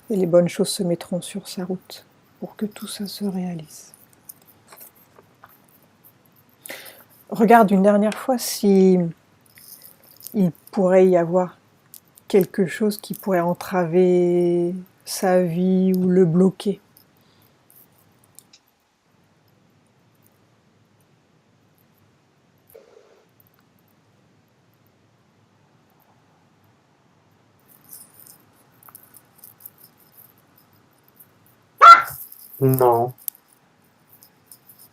Et les bonnes choses se mettront sur sa route pour que tout ça se réalise. Regarde une dernière fois si il pourrait y avoir quelque chose qui pourrait entraver sa vie ou le bloquer. Non,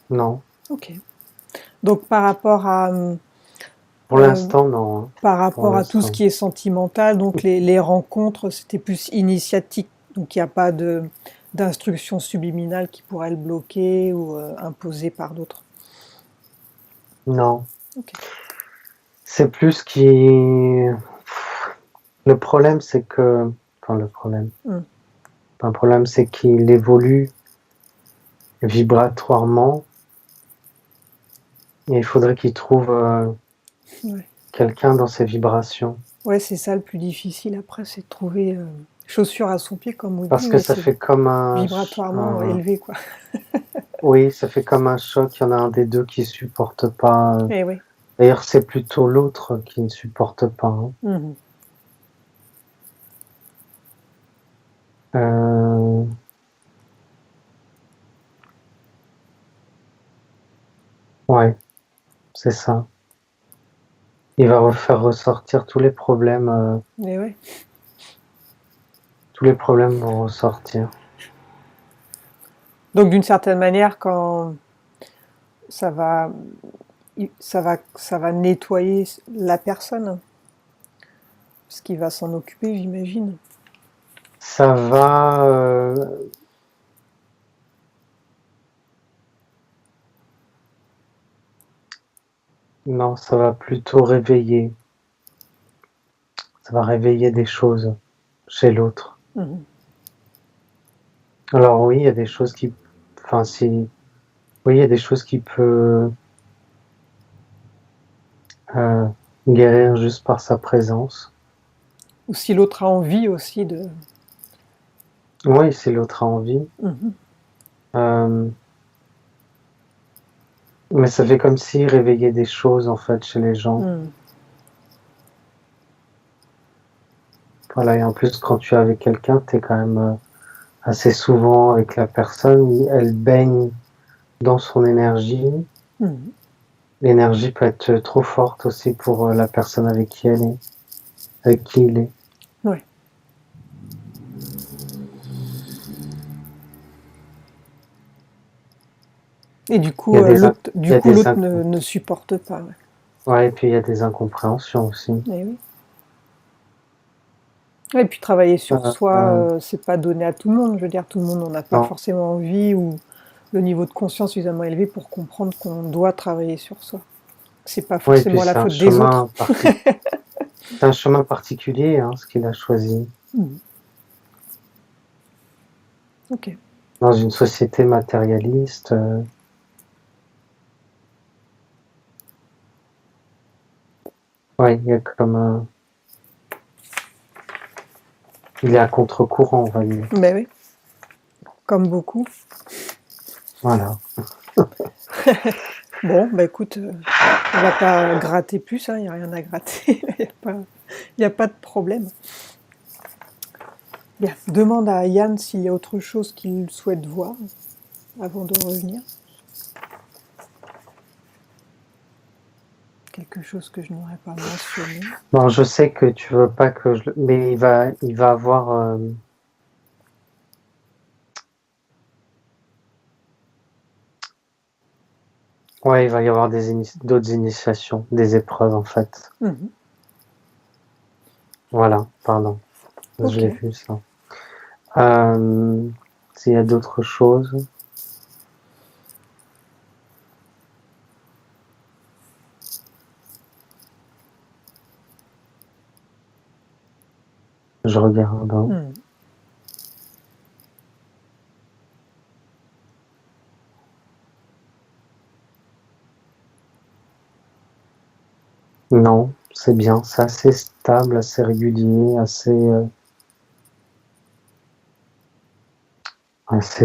non. Ok. Donc Pour euh, l'instant, non. Hein. par Pour rapport à tout ce l'instant. qui est sentimental, donc les rencontres, c'était plus initiatique. Donc il n'y a pas d'instruction subliminale qui pourrait le bloquer ou imposer par d'autres. Non. Ok. C'est plus qui. Le problème, c'est que. Enfin, le problème. Un problème, c'est qu'il évolue vibratoirement. Et il faudrait qu'il trouve Ouais. quelqu'un dans ses vibrations. Ouais, c'est ça le plus difficile après, c'est de trouver chaussure à son pied, comme on Parce dit, que mais ça c'est fait comme vibratoirement élevé, quoi. oui, ça fait comme un choc. Il y en a un des deux qui supporte pas. Eh oui. D'ailleurs, c'est plutôt l'autre qui ne supporte pas. Hein. Mhm. Ouais, c'est ça. Il va refaire ressortir tous les problèmes. Eh ouais. Tous les problèmes vont ressortir. Donc d'une certaine manière, quand ça va, ça va nettoyer la personne, parce qu'il va s'en occuper, j'imagine. Ça va. Non, ça va plutôt réveiller. Ça va réveiller des choses chez l'autre. Mhm. Alors oui, il y a des choses qui. Enfin, si. Oui, il y a des choses qui peut. euh, guérir juste par sa présence. Ou si l'autre a envie aussi de... Oui, si l'autre a envie. Euh, mais ça fait comme si réveillait des choses en fait chez les gens. Voilà, et en plus quand tu es avec quelqu'un, tu es quand même assez souvent avec la personne, elle baigne dans son énergie. L'énergie peut être trop forte aussi pour la personne avec qui elle est, avec qui il est. Ouais. Et du coup, l'autre ne supporte pas. Ouais, et puis il y a des incompréhensions aussi. Et oui. Et puis travailler sur soi, c'est pas donné à tout le monde. Je veux dire, tout le monde n'en a pas forcément envie ou le niveau de conscience suffisamment élevé pour comprendre qu'on doit travailler sur soi. C'est pas forcément la faute des autres. C'est un chemin particulier, hein, ce qu'il a choisi. Ok. Dans une société matérialiste. Ouais, il y a comme un... Il est à contre-courant, on va dire. Ben oui. Comme beaucoup. Voilà. Bon, bah écoute, on va pas gratter plus, il n'y a rien à gratter. Il n'y a pas de problème. Bien, demande à Yann s'il y a autre chose qu'il souhaite voir avant de revenir. Quelque chose que je n'aurais pas mentionné. Non, je sais que tu veux pas que je... Mais il va avoir... Ouais, il va y avoir d'autres initiations, des épreuves en fait. Voilà, pardon. Okay. Je l'ai vu ça. S'il y a d'autres choses... Je regarde. Hein. Non, c'est bien, c'est assez stable, assez régulier, assez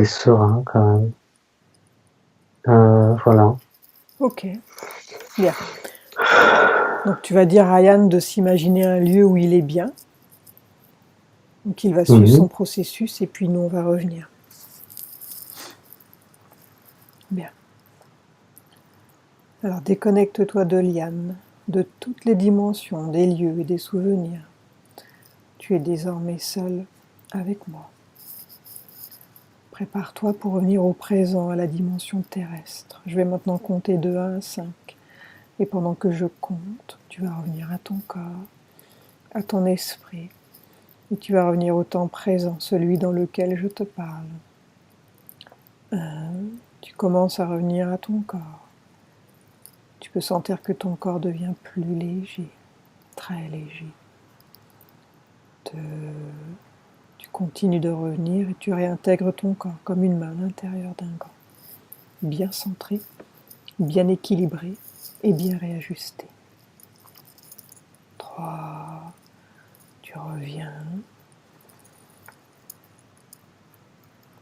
serein quand même. Voilà. Ok, bien. Donc tu vas dire à Yann de s'imaginer un lieu où il est bien. Donc il va suivre son processus et puis nous on va revenir. Bien. Alors déconnecte-toi de Yann, de toutes les dimensions, des lieux et des souvenirs. Tu es désormais seul avec moi. Prépare-toi pour revenir au présent, à la dimension terrestre. Je vais maintenant compter de 1 à 5. Et pendant que je compte, tu vas revenir à ton corps, à ton esprit. Et tu vas revenir au temps présent, celui dans lequel je te parle. 1, tu commences à revenir à ton corps. Tu peux sentir que ton corps devient plus léger, très léger. 2, tu continues de revenir et tu réintègres ton corps comme une main à l'intérieur d'un gant. Bien centré, bien équilibré et bien réajusté. 3, tu reviens.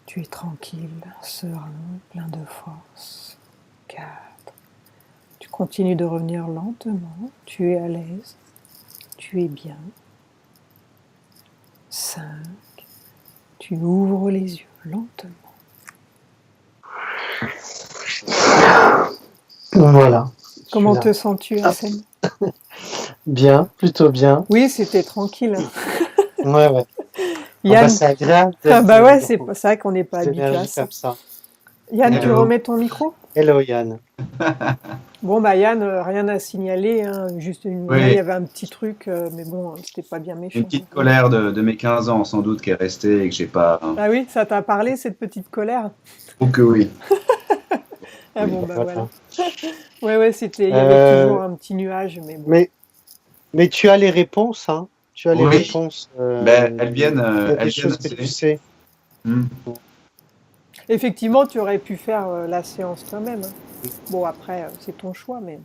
Tu es tranquille, serein, plein de force. 4, tu continues de revenir lentement, tu es à l'aise, tu es bien. 5, tu ouvres les yeux lentement. Voilà. Comment te sens-tu, Hassan ? Bien, plutôt bien. Oui, c'était tranquille. Ouais. Yann, c'est agréable. bah ouais, c'est vrai qu'on n'est pas habitué à ça. Comme ça. Yann, Hello. tu remets ton micro ? Hello Yann. Bon bah Yann, rien à signaler, hein. Juste là, il y avait un petit truc, mais bon, c'était pas bien méchant. Une petite colère de mes 15 ans sans doute qui est restée et que j'ai pas... Ah oui, ça t'a parlé cette petite colère ? Oh que oui. Ah bon bah voilà. Ouais, c'était, il y avait toujours un petit nuage, mais bon. Mais tu as les réponses, hein. Tu as les réponses. Elles viennent. Des choses que tu sais. Effectivement, tu aurais pu faire la séance toi-même. Bon, après, c'est ton choix, mais...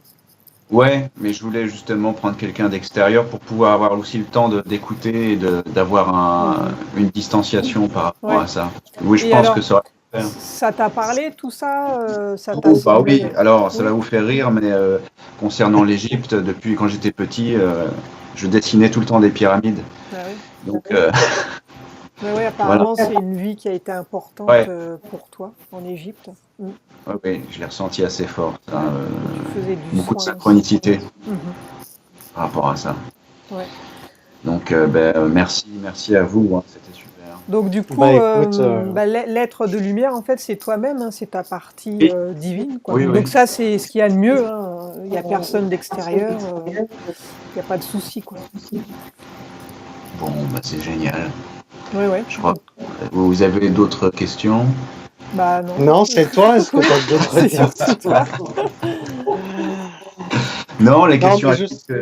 Ouais, mais je voulais justement prendre quelqu'un d'extérieur pour pouvoir avoir aussi le temps d'écouter et d'avoir une distanciation par rapport à ça. Oui, je Et pense alors, que ça aurait pu faire. ça t'a parlé tout ça? Ça t'a Oh, bah semblé... oui, alors ça Oui. va vous faire rire, mais concernant l'Égypte, depuis quand j'étais petit, je dessinais tout le temps des pyramides. Ah oui. Donc, Ouais, voilà. apparemment, c'est une vie qui a été importante Ouais. Pour toi en Égypte. Oui, je l'ai ressenti assez fort. Ça, Tu faisais du beaucoup de soin synchronicité aussi. par rapport à ça. Ouais. Donc, merci à vous, hein, c'était super. Donc du coup, Bah écoute, l'être de lumière, en fait, c'est toi-même, hein, c'est ta partie Oui. divine, quoi. Oui, oui. Donc ça, c'est ce qu'il y a de mieux, hein. Il n'y a personne d'extérieur, il n'y a pas de souci, quoi. Bon, bah c'est génial. Ouais. Je crois que vous avez d'autres questions. Bah non. non, c'est toi, est-ce que tu as d'autres C'est surtout toi. Non, les Non, questions. mais juste-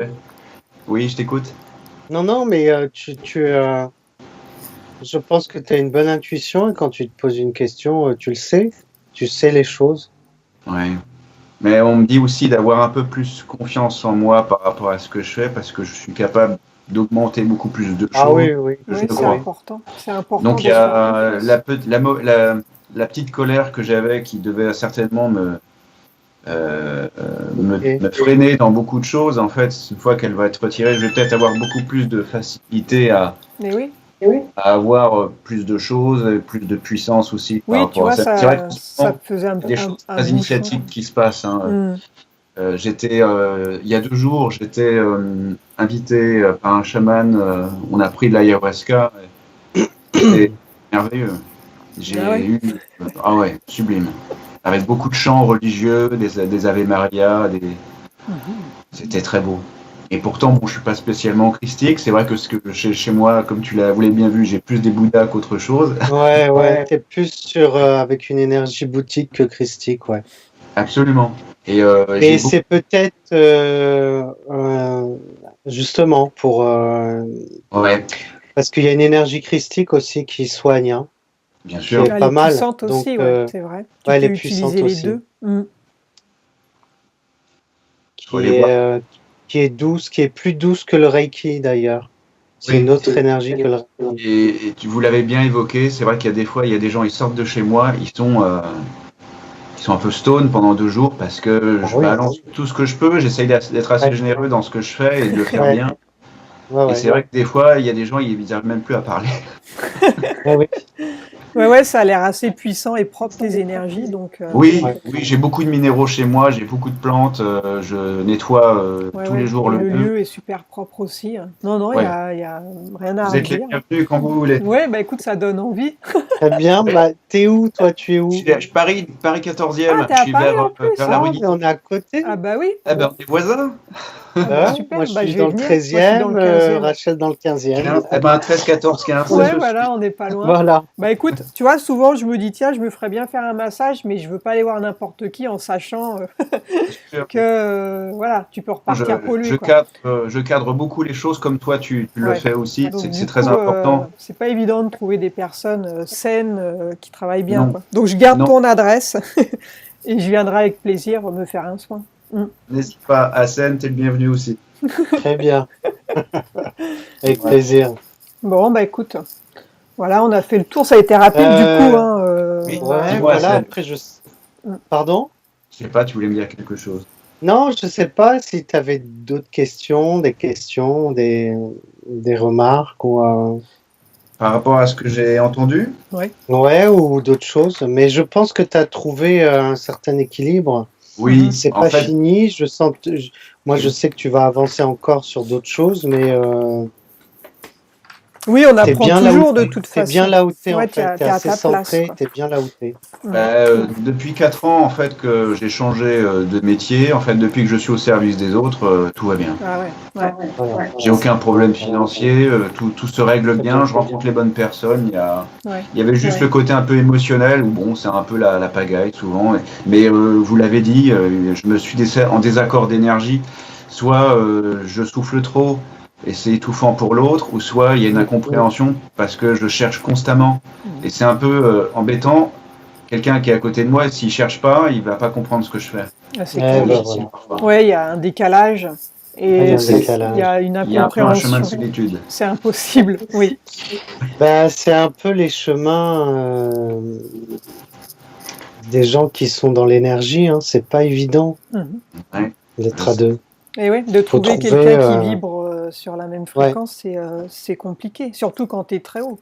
Oui, je t'écoute. Non, mais je pense que tu as une bonne intuition et quand tu te poses une question, tu le sais, tu sais les choses. Ouais. Mais on me dit aussi d'avoir un peu plus confiance en moi par rapport à ce que je fais parce que je suis capable d'augmenter beaucoup plus de choses. Ah oui, Oui, Je c'est crois. important. C'est important. Donc il y de se faire a confiance. la petite colère que j'avais qui devait certainement me freiner dans beaucoup de choses. En fait, une fois qu'elle va être retirée, je vais peut-être avoir beaucoup plus de facilité Mais oui. à avoir plus de choses, plus de puissance aussi par Oui, tu rapport à vois, ça. C'est vrai que ça te faisait il y a des choses un très bon initiatiques qui se passent. Hein. choix. Il y a 2 jours, j'étais invité par un chaman. On a pris de l'ayahuasca. C'était merveilleux. J'ai Ah ouais. eu ah ouais, sublime. Avec beaucoup de chants religieux, des Ave Maria, c'était très beau. Et pourtant, bon, je suis pas spécialement christique. C'est vrai que chez moi, comme vous l'avez bien vu, j'ai plus des Bouddhas qu'autre chose. Ouais, t'es plus sur avec une énergie bouddhique que christique, ouais. Absolument. Et Et c'est peut-être justement pour ouais, parce qu'il y a une énergie christique aussi qui soigne, hein, bien qui sûr. est Elle pas est mal. puissante aussi, Donc, ouais, c'est vrai. Tu ouais, elle peux est puissante utiliser les aussi. deux. Faut les voir. Qui est douce, qui est plus douce que le Reiki d'ailleurs. C'est Oui. une autre énergie que le Reiki. Et vous l'avez bien évoqué, c'est vrai qu'il y a des fois, il y a des gens, ils sortent de chez moi, ils sont un peu stone pendant 2 jours parce que je Oui. balance tout ce que je peux, j'essaye d'être assez Ouais. généreux dans ce que je fais et de le faire Ouais. bien. Ouais, Et c'est vrai que des fois, il y a des gens, ils n'arrivent même plus à parler. oui. Ouais, ça a l'air assez puissant et propre tes énergies, donc. Oui, Ouais. oui, j'ai beaucoup de minéraux chez moi, j'ai beaucoup de plantes, je nettoie tous les jours et le le lieu est super propre aussi. Hein. Non, il Ouais. y a rien à Vous êtes les redire. bienvenus quand vous voulez. Ouais, bah écoute, ça donne envie. Très bien. Bah, t'es où, toi? Tu es où? Je Paris 14e, Ah, t'es à je suis Paris en plus. vers la Ah, rue mais d'Issy. on est à côté. Ah bah oui. Ah ben, on est voisins. Ah, Super. moi, je Bah, suis je dans vais le venir. Moi, je suis dans 13e, le 15e. Rachel dans le 15e. Eh ben, 13, 14, 15. Ouais, je voilà, suis. on n'est pas loin. Voilà. Bah écoute, tu vois, souvent je me dis, tiens, je me ferais bien faire un massage, mais je veux pas aller voir n'importe qui en sachant que, voilà, tu peux repartir pollué, quoi. Je cadre beaucoup les choses comme toi, tu le Ouais. fais aussi. Donc, du C'est très coup, important. c'est pas évident de trouver des personnes saines qui travaillent bien, Non. quoi. Donc je garde Non. ton adresse et je viendrai avec plaisir me faire un soin. N'hésite pas, Hassen, t'es le bienvenu aussi. Très bien. Avec plaisir. Bon, bah écoute, voilà, on a fait le tour, ça a été rapide du coup. Hein, oui. Ouais, Dis-moi, voilà. Hassan. Après, Pardon? Je sais pas, tu voulais me dire quelque chose. Non, je sais pas si tu avais d'autres questions, des remarques ou Par rapport à ce que j'ai entendu, ouais, ou d'autres choses. Mais je pense que tu as trouvé un certain équilibre. oui, C'est en pas fait, fini. Moi, je sais que tu vas avancer encore sur d'autres choses, mais Oui, on t'es apprend bien là où toujours de toute t'es façon. bien là où t'es Ouais, en t'es à- fait. t'es T'es à assez ta place, centré. quoi. T'es bien là où t'es. depuis 4 ans en fait que j'ai changé de métier, en fait depuis que je suis au service des autres, tout va bien. Ah ouais. Voilà. J'ai aucun problème financier, tout se règle bien, je rencontre les bonnes personnes. Il y avait juste le côté un peu émotionnel où bon, c'est un peu la pagaille souvent. Mais vous l'avez dit, je me suis en désaccord d'énergie. Soit je souffle trop et c'est étouffant pour l'autre, ou soit il y a une incompréhension parce que je cherche constamment. Et c'est un peu embêtant. Quelqu'un qui est à côté de moi, s'il cherche pas, il va pas comprendre ce que je fais. Ah, c'est Eh clair. ben Difficile voilà. parfois. Ouais, il y a un décalage Il y a et un il y décalage. a une Il y a un peu un chemin de incompréhension. solitude. C'est impossible, oui. Ben, c'est un peu les chemins des gens qui sont dans l'énergie, hein. C'est pas évident Mhm. Ouais, d'être je à sais. deux. Et ouais, de Faut trouver trouver. quelqu'un qui vibre sur la même Ouais. fréquence, c'est compliqué, surtout quand tu es très haut.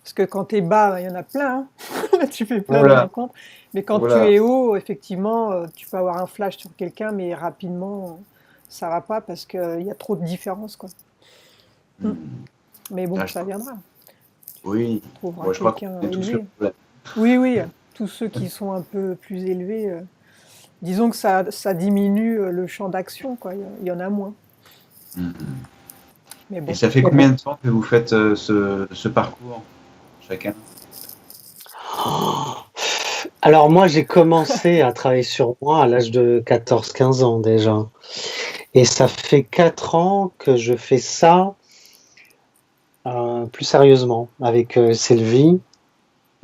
Parce que quand tu es bas, il y en a plein, hein. Tu fais plein de Voilà. rencontres. Mais quand tu Voilà. es haut, effectivement, tu peux avoir un flash sur quelqu'un, mais rapidement, ça va pas parce qu'il y a trop de différences, quoi. Mm. Mais bon, Ah, je ça crois. viendra. Oui. Tu trouveras Bon, je crois qu'on quelqu'un est tous le élevé. problème. Oui, oui, tous ceux qui sont un peu plus élevés, disons que ça diminue le champ d'action, quoi. Il y en a moins. Mais Et bon. ça fait combien de temps que vous faites ce parcours chacun? Alors moi, j'ai commencé à travailler sur moi à l'âge de 14-15 ans déjà. Et ça fait 4 ans que je fais ça plus sérieusement avec Sylvie.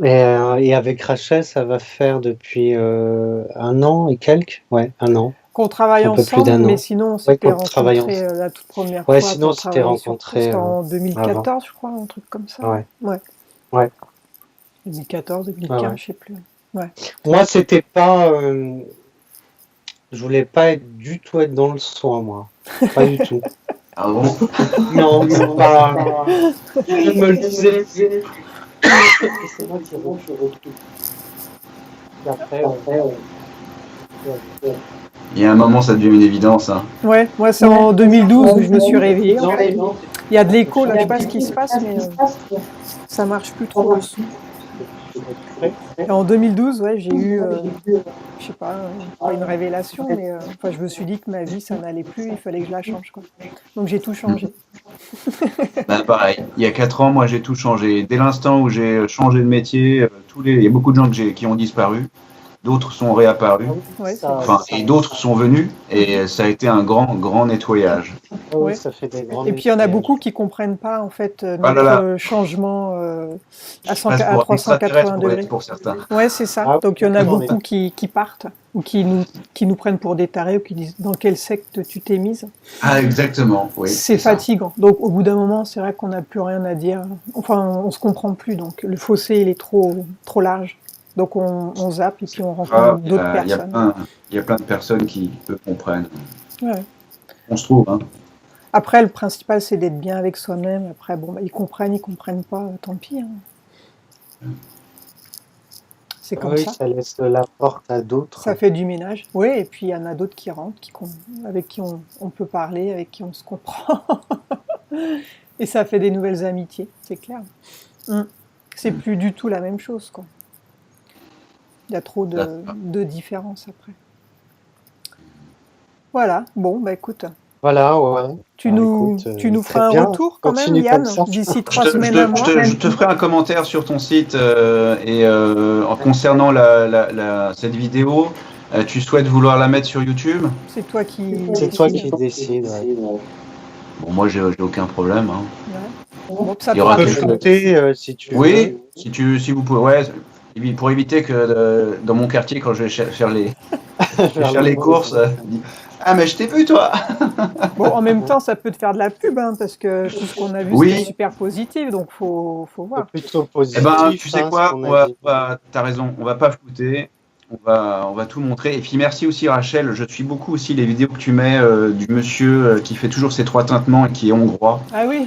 Et avec Rachel, ça va faire depuis 1 an et quelques. Ouais, 1 an. Qu'on travaille Un peu plus ensemble, d'1 mais an. sinon on Ouais, s'était qu'on travaille rencontrés ensemble. la toute première Ouais, fois sinon on pour s'était travailler sur toi. C'était rencontrés en avant. 2014, je crois, un truc comme ça. Ouais, Ouais, ouais, 2014, ouais, 2015, ouais. je sais plus. Ouais. Moi, c'était pas. Je voulais pas du tout être dans le soin, moi. Pas du tout. Ah bon? Non, c'est pas. Je me le disais. C'est moi qui recule. Et après, Il y a un moment, ça devient une évidence. Hein. Ouais, moi c'est en 2012 que je me suis réveillée. non, non, Il y a de l'écho là, je sais pas ce qui se passe, mais ça marche plus trop le son. Et en 2012, ouais, j'ai eu, je sais pas, pas une révélation, mais enfin, je me suis dit que ma vie ça n'allait plus, il fallait que je la change, quoi. Donc j'ai tout changé. Ben, pareil, il y a 4 ans, moi j'ai tout changé. Dès l'instant où j'ai changé de métier, il y a beaucoup de gens qui ont disparu, d'autres sont réapparus, Ouais, c'est enfin, et d'autres sont venus, et ça a été un grand nettoyage. oui, Ouais. ça fait des grands Et puis il y en a nettoyages. beaucoup qui comprennent pas en fait Ah là notre là, changement à, je passe pour un 380 extraterrestre degrés. pour certains. Ouais, c'est ça. Ah, Donc il y en a non, mais- beaucoup qui partent ou qui nous prennent pour des tarés ou qui disent dans quelle secte tu t'es mise. Ah, exactement, oui. C'est ça. fatigant. Donc au bout d'un moment, c'est vrai qu'on n'a plus rien à dire. Enfin, on se comprend plus. Donc le fossé, il est trop large. Donc on zappe et puis on rencontre Ah, d'autres personnes. il y a plein de personnes qui eux, comprennent. Ouais. On se trouve, hein. Après, le principal, c'est d'être bien avec soi-même. Après, bon, bah, ils comprennent pas, tant pis. Hein. C'est comme oui, ça. ça laisse la porte à d'autres. Ça fait du ménage. Oui, et puis il y en a d'autres qui rentrent, avec qui on peut parler, avec qui on se comprend. Et ça fait des nouvelles amitiés, c'est clair. C'est plus du tout la même chose, quoi. Il y a trop de différences après. Voilà, bon, bah écoute, Voilà, ouais. tu Bah, nous écoute, feras un très bien. retour quand même, Continue Yann, comme ça. d'ici 3 semaines à moi. Je te ferai un commentaire sur ton site en concernant cette vidéo. Tu souhaites vouloir la mettre sur YouTube? C'est toi qui C'est toi décides. qui décides. Ouais. Bon, moi, j'ai aucun problème. Hein. Ouais. Bon, ça Il y te aura Tu peux rappelle- flouter si tu veux. Oui, si vous pouvez. Ouais, pour éviter que dans mon quartier, quand je vais faire les courses, ah, mais je t'ai vu, toi! Bon, en même temps, ça peut te faire de la pub, hein, parce que tout ce qu'on a vu, Oui. c'était super positif, donc faut C'est voir. plutôt positif. Eh ben, tu sais hein, quoi, ce qu'on a dit. t'as raison, on va pas flouter, on va tout montrer. Et puis merci aussi Rachel, je suis beaucoup aussi les vidéos que tu mets du monsieur qui fait toujours ses 3 tintements et qui est hongrois. Ah oui,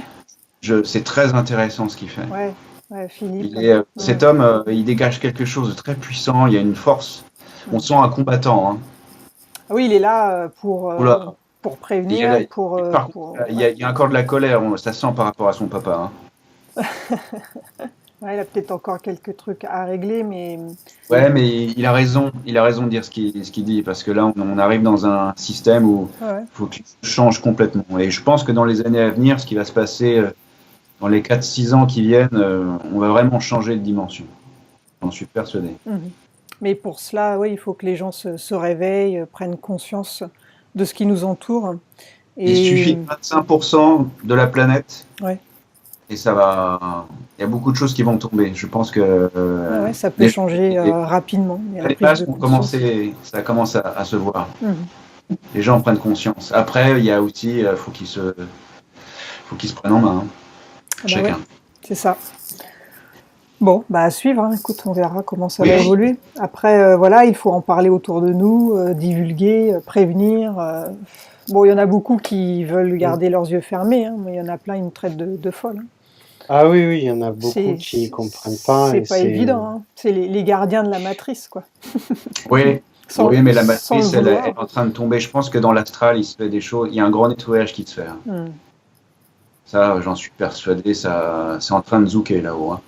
C'est très intéressant ce qu'il fait. ouais, Philippe. Cet homme, il dégage quelque chose de très puissant, il y a une force. On sent un combattant. Hein. Ah oui, il est là pour Oula. prévenir, Par contre, il y a encore de la colère, ça sent par rapport à son papa. Hein. Ouais, il a peut-être encore quelques trucs à régler, mais Ouais, mais il a raison de dire ce qu'il dit, parce que là, on arrive dans un système où ouais. il faut qu'il change complètement. Et je pense que dans les années à venir, ce qui va se passer dans les 4-6 ans qui viennent, on va vraiment changer de dimension. J'en suis persuadé. Mais pour cela, oui, il faut que les gens se réveillent, prennent conscience de ce qui nous entoure. Il suffit de 25% de la planète Ouais. et ça va. Il y a beaucoup de choses qui vont tomber. Je pense que Ouais, ça peut changer rapidement. les bases ont commencé, ça commence à se voir. Les gens prennent conscience. Après, il y a aussi, faut qu'ils se prennent en main. Chacun. Ouais, c'est ça. Bon, à suivre, hein. Écoute, on verra comment ça va évoluer. Après, voilà, il faut en parler autour de nous, divulguer, prévenir. Bon, il y en a beaucoup qui veulent garder leurs yeux fermés, hein, mais il y en a plein, ils me traitent de folle. Hein. Ah oui, il y en a beaucoup qui ne comprennent pas. C'est pas évident, hein. C'est les gardiens de la matrice, quoi. Oui, mais la matrice, elle est en train de tomber. Je pense que dans l'astral, il se fait des choses. Il y a un grand nettoyage qui se fait. Ça, j'en suis persuadé. Ça, c'est en train de zouker là-haut. Hein.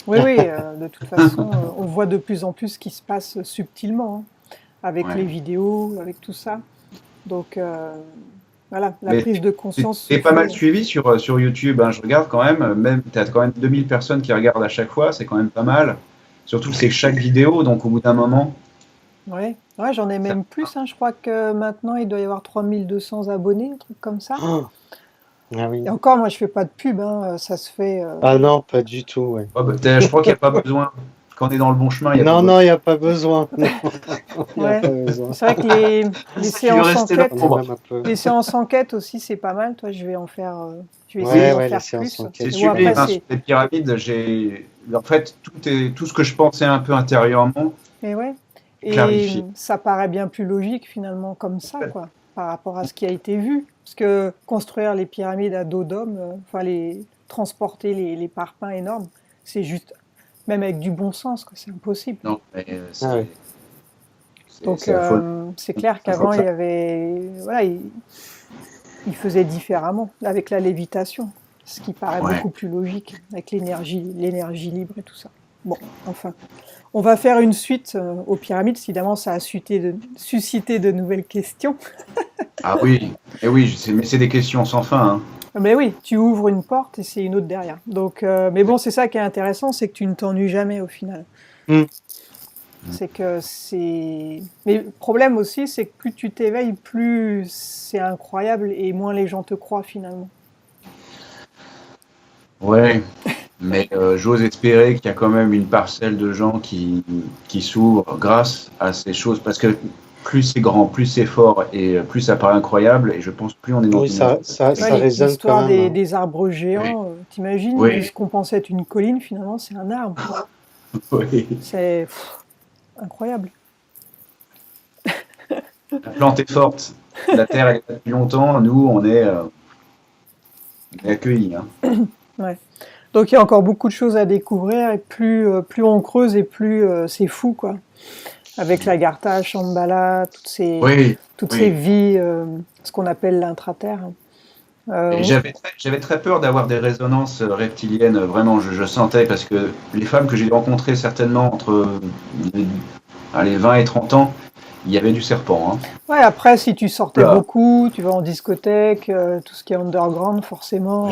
Oui, de toute façon, on voit de plus en plus ce qui se passe subtilement, hein, avec les vidéos, avec tout ça. Donc, voilà, la prise de conscience. C'est pas mal suivi sur YouTube. Hein. Je regarde quand même. Tu as quand même 2000 personnes qui regardent à chaque fois. C'est quand même pas mal. Surtout que c'est chaque vidéo, donc au bout d'un moment. Ouais, j'en ai même plus. Hein. Je crois que maintenant, il doit y avoir 3200 abonnés, un truc comme ça. Ah oui. Et encore, moi, je fais pas de pub, hein, ça se fait... Ah non, pas du tout, ouais. Je crois qu'il n'y a pas besoin. Quand on est dans le bon chemin, il n'y a pas besoin. Non, il n'y a pas besoin. C'est vrai que les séances enquête aussi, c'est pas mal. Toi, je vais en faire... je vais essayer d'en faire plus. C'est super. Sur les pyramides, en fait, tout ce que je pensais un peu intérieurement. Et ça paraît bien plus logique, finalement, comme ça, quoi, par rapport à ce qui a été vu. Parce que construire les pyramides à dos d'homme, transporter les parpaings énormes, c'est juste, même avec du bon sens, c'est impossible. Non, mais donc c'est clair qu'avant, il y avait, il faisait différemment avec la lévitation, ce qui paraît beaucoup plus logique avec l'énergie libre et tout ça. Bon, enfin. On va faire une suite aux pyramides, évidemment ça a suscité de nouvelles questions. Ah oui, mais c'est des questions sans fin. Hein. Mais oui, tu ouvres une porte et c'est une autre derrière. Donc, mais bon, c'est ça qui est intéressant, c'est que tu ne t'ennuies jamais au final. C'est que c'est... Mais le problème aussi, c'est que plus tu t'éveilles, plus c'est incroyable et moins les gens te croient finalement. Ouais. Mais j'ose espérer qu'il y a quand même une parcelle de gens qui s'ouvrent grâce à ces choses, parce que plus c'est grand, plus c'est fort et plus ça paraît incroyable, et je pense plus on est dans ça résonne l'histoire des arbres géants, t'imagines, ce qu'on pensait être une colline, finalement c'est un arbre. C'est incroyable. La plante est forte, la terre est là depuis longtemps, nous on est accueillis. Hein. Ouais. Donc il y a encore beaucoup de choses à découvrir et plus on creuse et plus c'est fou quoi. Avec l'Agartha, Shambhala, toutes ces vies, ce qu'on appelle l'intraterre. J'avais très peur d'avoir des résonances reptiliennes, vraiment je sentais, parce que les femmes que j'ai rencontrées certainement entre 20 et 30 ans, il y avait du serpent. Hein. Ouais, après, si tu sortais beaucoup, tu vas en discothèque, tout ce qui est underground, forcément,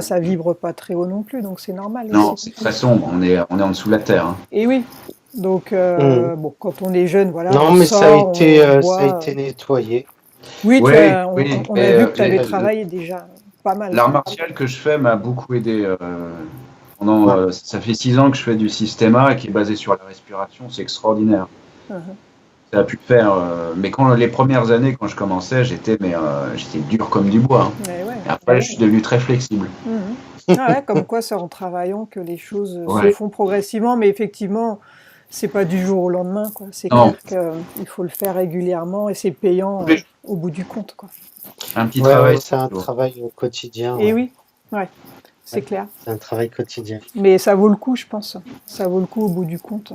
ça vibre pas très haut non plus, donc c'est normal. Non, c'est très sombre, on est en dessous de la terre. Hein. Et oui, donc, bon, quand on est jeune, voilà. Non, mais ça a été nettoyé. Oui, on a vu que tu avais travaillé déjà pas mal. L'art martial que je fais m'a beaucoup aidé. Ça fait 6 ans que je fais du systéma qui est basé sur la respiration, c'est extraordinaire. Ça a pu faire, mais les premières années, quand je commençais, j'étais dur comme du bois. Hein. Et après, je suis devenu très flexible. Comme quoi, c'est en travaillant que les choses se font progressivement, mais effectivement, c'est pas du jour au lendemain. C'est clair qu'il faut le faire régulièrement et c'est payant au bout du compte. Quoi. Un petit travail. C'est un travail au quotidien. Et oui, c'est clair. C'est un travail quotidien. Mais ça vaut le coup, je pense. Ça vaut le coup au bout du compte.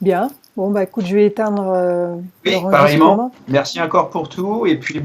Bien. Bon, écoute, je vais éteindre pareillement. Merci encore pour tout. Et puis,